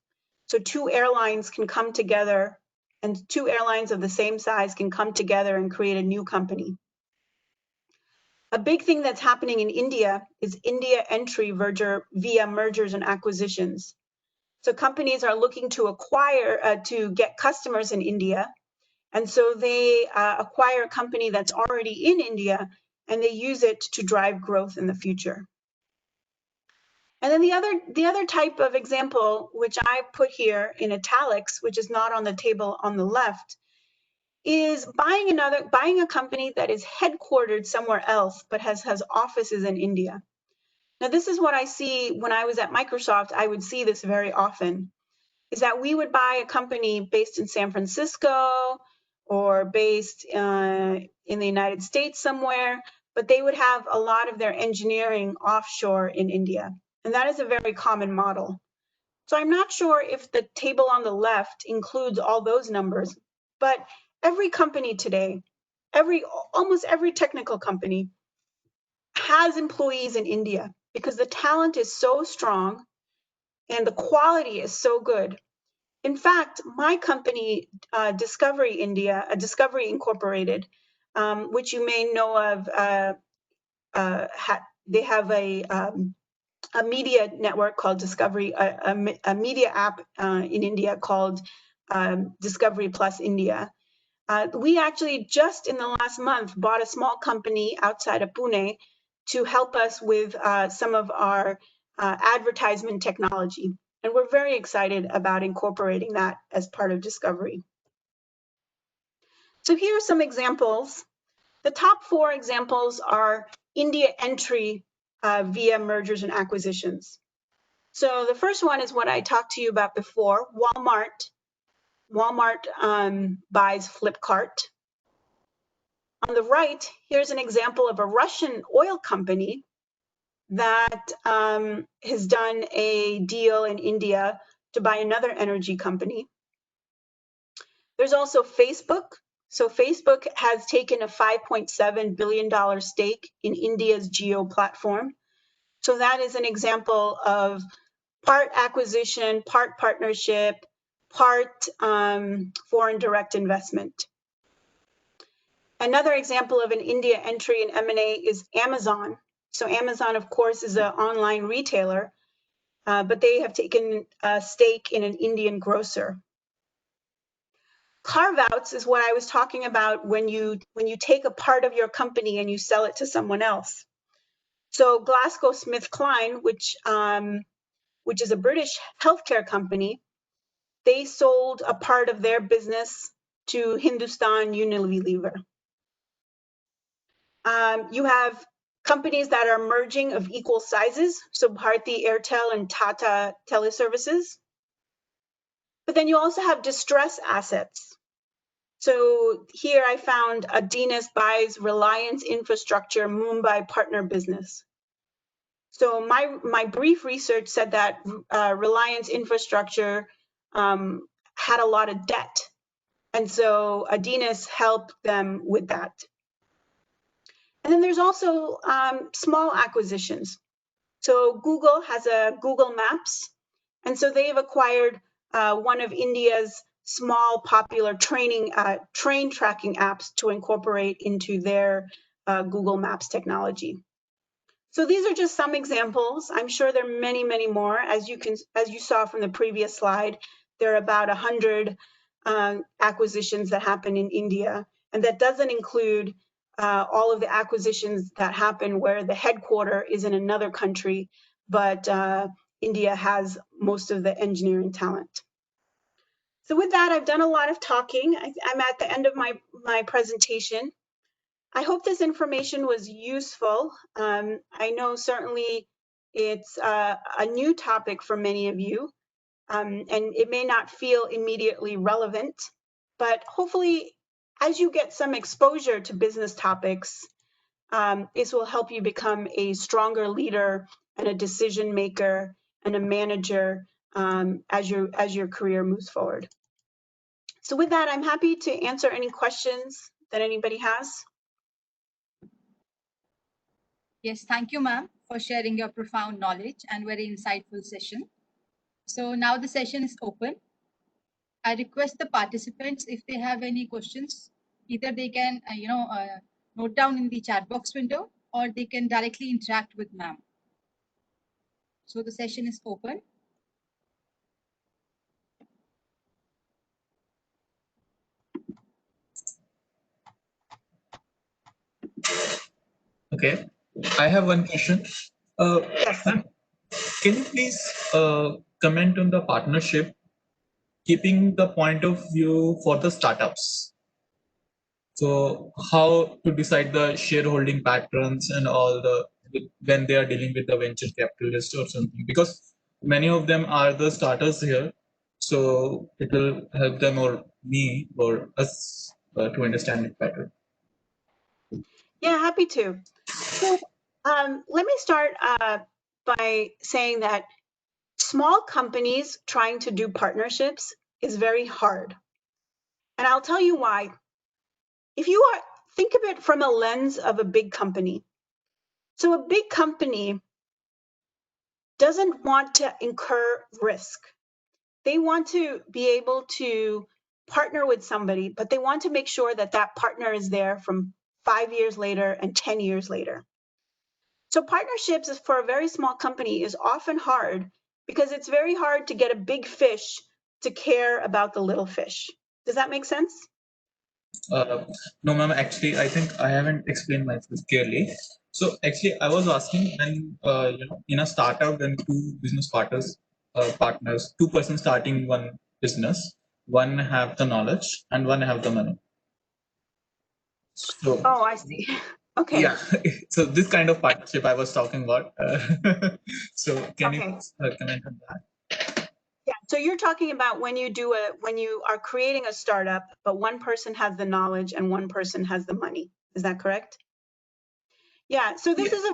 Speaker 4: So two airlines can come together, and two airlines of the same size can come together and create a new company. A big thing that's happening in India is India entry via mergers and acquisitions. So companies are looking to acquire, to get customers in India. And so they acquire a company that's already in India, and they use it to drive growth in the future. And then the other type of example, which I put here in italics, which is not on the table on the left, is buying a company that is headquartered somewhere else but has offices in India. Now, this is what I see when I was at Microsoft. I would see this very often, is that we would buy a company based in San Francisco or based in the United States somewhere, but they would have a lot of their engineering offshore in India. And that is a very common model. So I'm not sure if the table on the left includes all those numbers, but every company today, almost every technical company has employees in India because the talent is so strong and the quality is so good. In fact, my company, Discovery Incorporated, which you may know of, they have a media network called Discovery, a media app in India called Discovery Plus India. We actually just in the last month bought a small company outside of Pune to help us with some of our advertisement technology. And we're very excited about incorporating that as part of Discovery. So here are some examples. The top 4 examples are India entry via mergers and acquisitions. So the first one is what I talked to you about before, Walmart. Walmart buys Flipkart. On the right, here's an example of a Russian oil company that has done a deal in India to buy another energy company. There's also Facebook. So Facebook has taken a $5.7 billion stake in India's Geo platform. So that is an example of part acquisition, part partnership, part foreign direct investment. Another example of an India entry in M&A is Amazon. So Amazon, of course, is an online retailer, but they have taken a stake in an Indian grocer. Carve-outs is what I was talking about when you take a part of your company and you sell it to someone else. So GlaxoSmithKline, which is a British healthcare company, they sold a part of their business to Hindustan Unilever. You have companies that are merging of equal sizes, so Bharti Airtel and Tata Teleservices. But then you also have distress assets. So here I found Adidas buys Reliance Infrastructure Mumbai partner business. So my brief research said that Reliance Infrastructure had a lot of debt. And so Adidas helped them with that. And then there's also small acquisitions. So Google has a Google Maps. And so they've acquired one of India's small popular train tracking apps to incorporate into their Google Maps technology. So these are just some examples. I'm sure there are many, many more. As you saw from the previous slide, there are about 100 acquisitions that happen in India, and that doesn't include all of the acquisitions that happen where the headquarter is in another country, but India has most of the engineering talent. So with that, I've done a lot of talking. I'm at the end of my presentation. I hope this information was useful. I know certainly it's a new topic for many of you, and it may not feel immediately relevant, but hopefully as you get some exposure to business topics, this will help you become a stronger leader and a decision maker and a manager as your career moves forward. So with that, I'm happy to answer any questions that anybody has.
Speaker 2: Yes, thank you, ma'am, for sharing your profound knowledge and very insightful session. So now the session is open. I request the participants, if they have any questions, either they can, note down in the chat box window, or they can directly interact with ma'am. So the session is open.
Speaker 1: Okay, I have one question.
Speaker 4: Yes.
Speaker 1: Ma'am, can you please comment on the partnership, keeping the point of view for the startups? So how to decide the shareholding patterns and all when they are dealing with the venture capitalist or something, because many of them are the starters here. So it will help them or me or us to understand it better.
Speaker 4: Yeah, happy to. So let me start by saying that small companies trying to do partnerships is very hard. And I'll tell you why. If you think of it from a lens of a big company. So a big company doesn't want to incur risk. They want to be able to partner with somebody, but they want to make sure that that partner is there from 5 years later and 10 years later. So partnerships for a very small company is often hard because it's very hard to get a big fish to care about the little fish. Does that make sense?
Speaker 1: No, ma'am, actually, I think I haven't explained myself clearly. So actually, I was asking when, in a startup, when two business partners, two persons starting one business, one have the knowledge and one have the money. So,
Speaker 4: Oh, I see. Okay.
Speaker 1: yeah, so this kind of partnership I was talking about. So can you comment on that?
Speaker 4: Yeah, so you're talking about when you are creating a startup, but one person has the knowledge and one person has the money. Is that correct? Yeah, so this is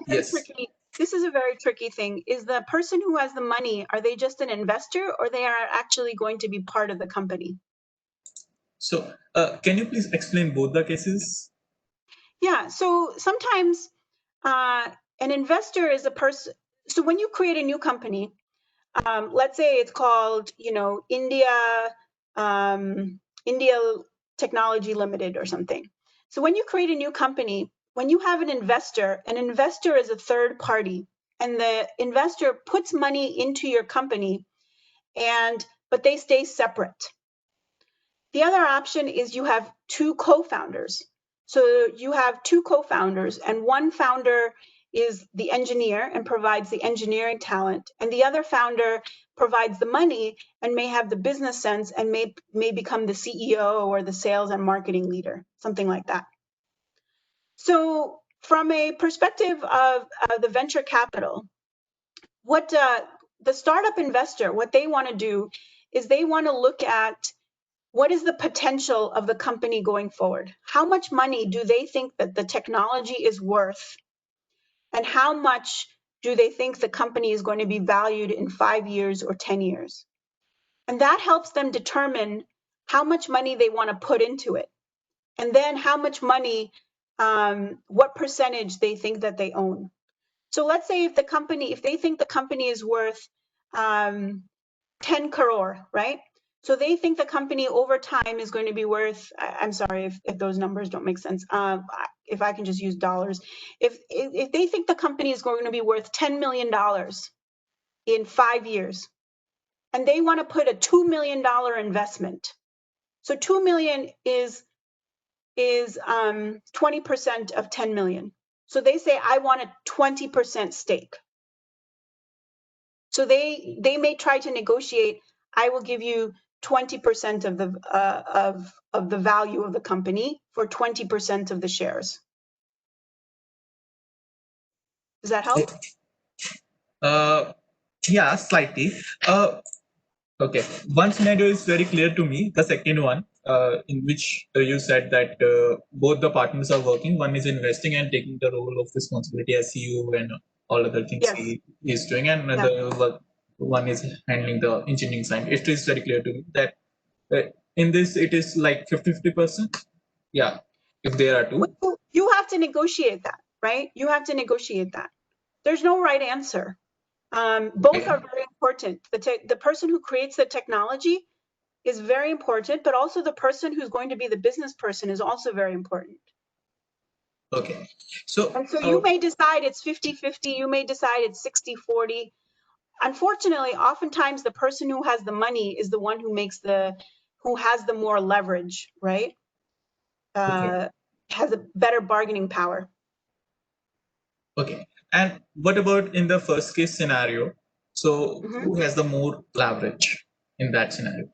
Speaker 4: a very tricky thing. Is the person who has the money, are they just an investor or they are actually going to be part of the company?
Speaker 1: So can you please explain both the cases?
Speaker 4: Yeah, so sometimes an investor is a person. So when you create a new company, let's say it's called, India Technology Limited or something. So when you create a new company, when you have an investor is a third party, and the investor puts money into your company, but they stay separate. The other option is you have two co-founders. So you have two co-founders, and one founder is the engineer and provides the engineering talent, and the other founder provides the money and may have the business sense and may become the CEO or the sales and marketing leader, something like that. So from a perspective of the venture capital, what the startup investor, what they want to do is they want to look at what is the potential of the company going forward? How much money do they think that the technology is worth? And how much do they think the company is going to be valued in 5 years or 10 years? And that helps them determine how much money they want to put into it. And then how much money, what percentage they think that they own. So let's say if they think the company is worth 10 crore, right? So they think the company over time is going to be worth, I'm sorry if those numbers don't make sense. If I can just use dollars. If they think the company is going to be worth $10 million in 5 years, and they want to put a $2 million investment. So 2 million is 20% of 10 million. So they say, I want a 20% stake. So they may try to negotiate, I will give you 20% of the value of the company for 20% of the shares. Does that help?
Speaker 1: Yeah, slightly. Okay, one scenario is very clear to me. The second one, in which you said that both the partners are working. One is investing and taking the role of responsibility as CEO and all other things
Speaker 4: Yes.
Speaker 1: he is doing, and
Speaker 4: Yeah.
Speaker 1: the one is handling the engineering side. It is very clear to me that in this it is like 50-50%. Yeah, if there are two.
Speaker 4: You have to negotiate that, right? You have to negotiate that. There's no right answer. Both are very important. The person who creates the technology is very important, but also the person who's going to be the business person is also very important.
Speaker 1: Okay. So
Speaker 4: you may decide it's 50-50, you may decide it's 60-40. Unfortunately, oftentimes the person who has the money is the one who has the more leverage, right? Has a better bargaining power.
Speaker 1: Okay. And what about in the first case scenario? So who has the more leverage in that scenario?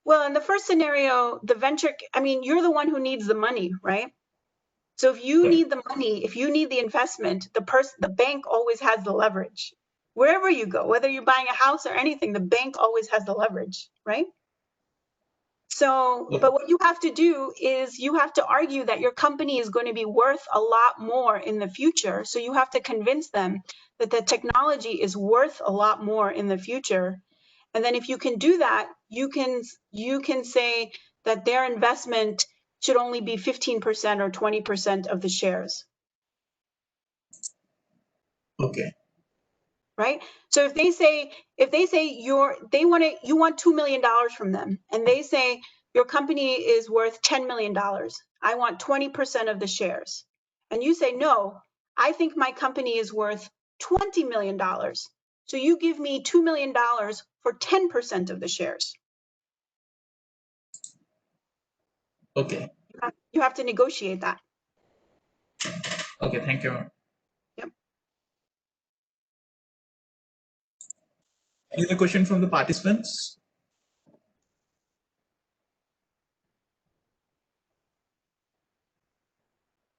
Speaker 4: Well, in the first scenario, you're the one who needs the money, right? So if you need the money, if you need the investment, the bank always has the leverage. Wherever you go, whether you're buying a house or anything, the bank always has the leverage, right? So, but what you have to do is you have to argue that your company is going to be worth a lot more in the future. So you have to convince them that the technology is worth a lot more in the future. And then if you can do that, you can say that their investment should only be 15% or 20% of the shares.
Speaker 1: Okay.
Speaker 4: Right? So if they say you want $2 million from them, and they say your company is worth $10 million, I want 20% of the shares. And you say, no, I think my company is worth $20 million. So you give me $2 million for 10% of the shares.
Speaker 1: Okay.
Speaker 4: You have to negotiate that.
Speaker 1: Okay, thank you.
Speaker 4: Yep.
Speaker 1: Any other question from the participants?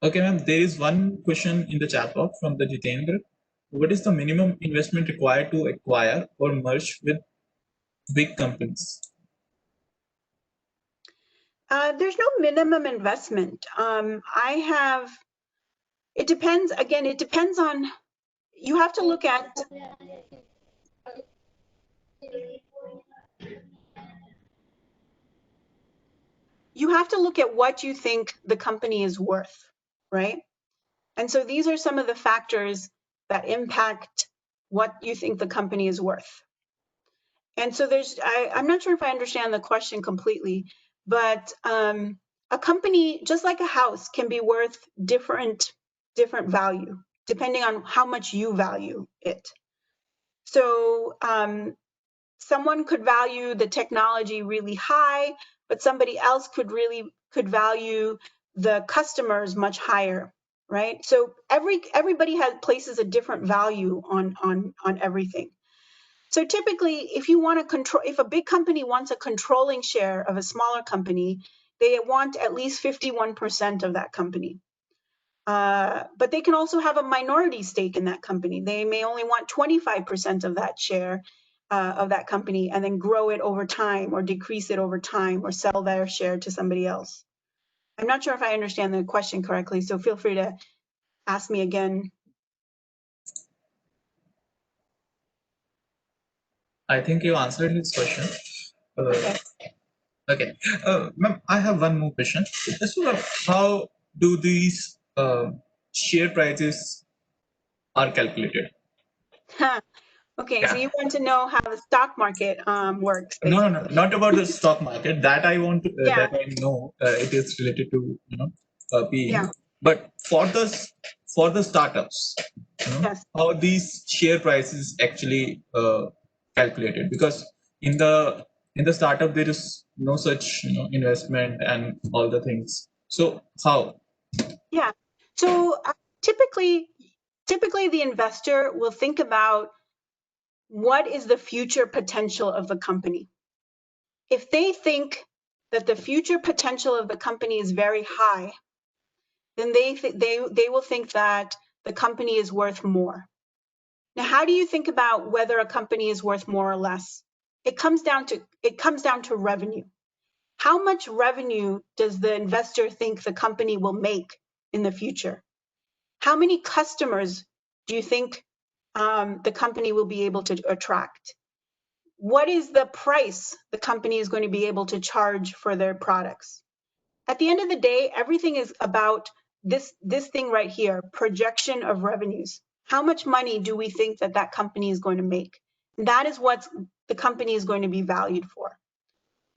Speaker 1: Okay, ma'am, there is one question in the chat box from the Jitendra. What is the minimum investment required to acquire or merge with big companies?
Speaker 4: There's no minimum investment. It depends, again, it depends on, you have to look at, what you think the company is worth, right? And so these are some of the factors that impact what you think the company is worth. And so I'm not sure if I understand the question completely, but a company, just like a house, can be worth different value, depending on how much you value it. So someone could value the technology really high, but somebody else could value the customers much higher, right? So everybody places a different value on everything. So typically, if a big company wants a controlling share of a smaller company, they want at least 51% of that company. But they can also have a minority stake in that company. They may only want 25% of that share. of that company and then grow it over time or decrease it over time or sell their share to somebody else? I'm not sure if I understand the question correctly, so feel free to ask me again.
Speaker 1: I think you answered his question.
Speaker 4: Okay.
Speaker 1: Okay. Ma'am, I have one more question. So, how do these share prices are calculated?
Speaker 4: Okay, so you want to know how the stock market works,
Speaker 1: No,
Speaker 4: basically.
Speaker 1: no, no, not about the stock market. That I want to,
Speaker 4: Yeah.
Speaker 1: that I know it is related to PE.
Speaker 4: Yeah.
Speaker 1: But for the startups,
Speaker 4: Yes.
Speaker 1: how these share prices actually calculated? Because in the startup there is no such investment and all the things. So how?
Speaker 4: Yeah. So typically the investor will think about what is the future potential of the company. If they think that the future potential of the company is very high, then they will think that the company is worth more. Now, how do you think about whether a company is worth more or less? It comes down to revenue. How much revenue does the investor think the company will make in the future? How many customers do you think the company will be able to attract? What is the price the company is going to be able to charge for their products? At the end of the day, everything is about this thing right here, projection of revenues. How much money do we think that company is going to make? That is what the company is going to be valued for.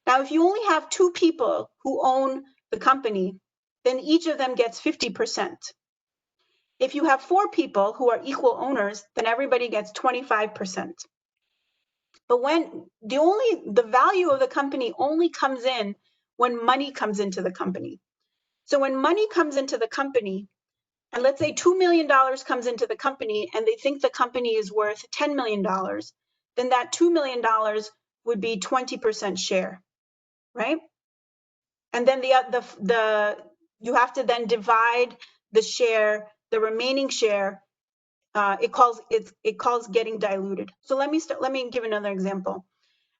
Speaker 4: Now, if you only have 2 people who own the company, then each of them gets 50%. If you have 4 people who are equal owners, then everybody gets 25%. But when the value of the company only comes in when money comes into the company. So when money comes into the company, and let's say $2 million comes into the company and they think the company is worth $10 million, then that $2 million would be 20% share, right? And then you have to then divide the share, the remaining share, it calls getting diluted. So let me give another example.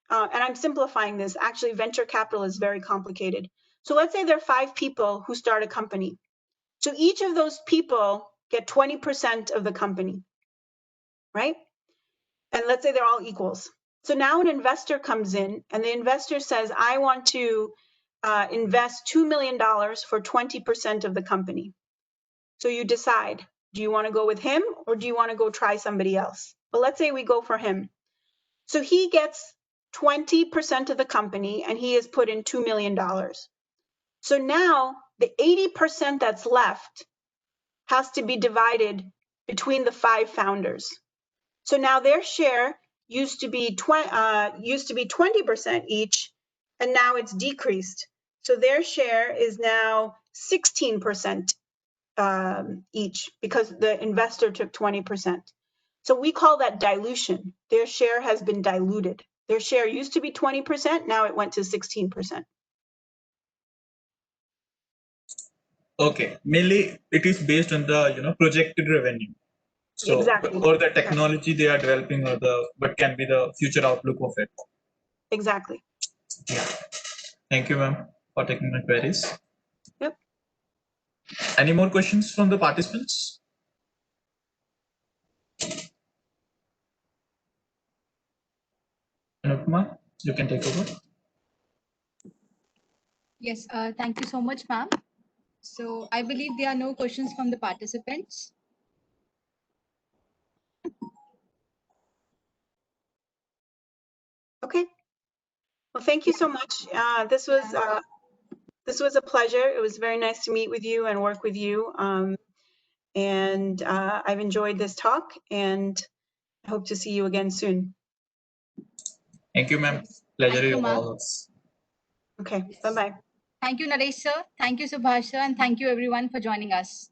Speaker 4: And I'm simplifying this. Actually, venture capital is very complicated. So let's say there are 5 people who start a company. So each of those people get 20% of the company, right? And let's say they're all equals. So now an investor comes in and the investor says, I want to invest $2 million for 20% of the company. So you decide, do you want to go with him or do you want to go try somebody else? Well, let's say we go for him. So he gets 20% of the company and he has put in $2 million. So now the 80% that's left has to be divided between the 5 founders. So now their share used to be 20% each, and now it's decreased. So their share is now 16% each because the investor took 20%. So we call that dilution. Their share has been diluted. Their share used to be 20%, now it went to 16%.
Speaker 1: Okay, mainly it is based on the projected revenue. So
Speaker 4: Exactly.
Speaker 1: or the technology they are developing or what can be the future outlook of it.
Speaker 4: Exactly.
Speaker 1: Yeah. Thank you, ma'am, for taking my queries.
Speaker 4: Yep.
Speaker 1: Any more questions from the participants? Anupma, you can take over.
Speaker 2: Yes, thank you so much, ma'am. So I believe there are no questions from the participants.
Speaker 4: Okay. Well, thank you so much. This was a pleasure. It was very nice to meet with you and work with you. And I've enjoyed this talk and I hope to see you again soon.
Speaker 1: Thank you, ma'am.
Speaker 2: Yes.
Speaker 1: Pleasure
Speaker 2: Thank you,
Speaker 1: is
Speaker 2: ma'am.
Speaker 1: all ours.
Speaker 4: Okay, bye-bye.
Speaker 2: Thank you, Naresh sir. Thank you, Subhash sir. And thank you everyone for joining us.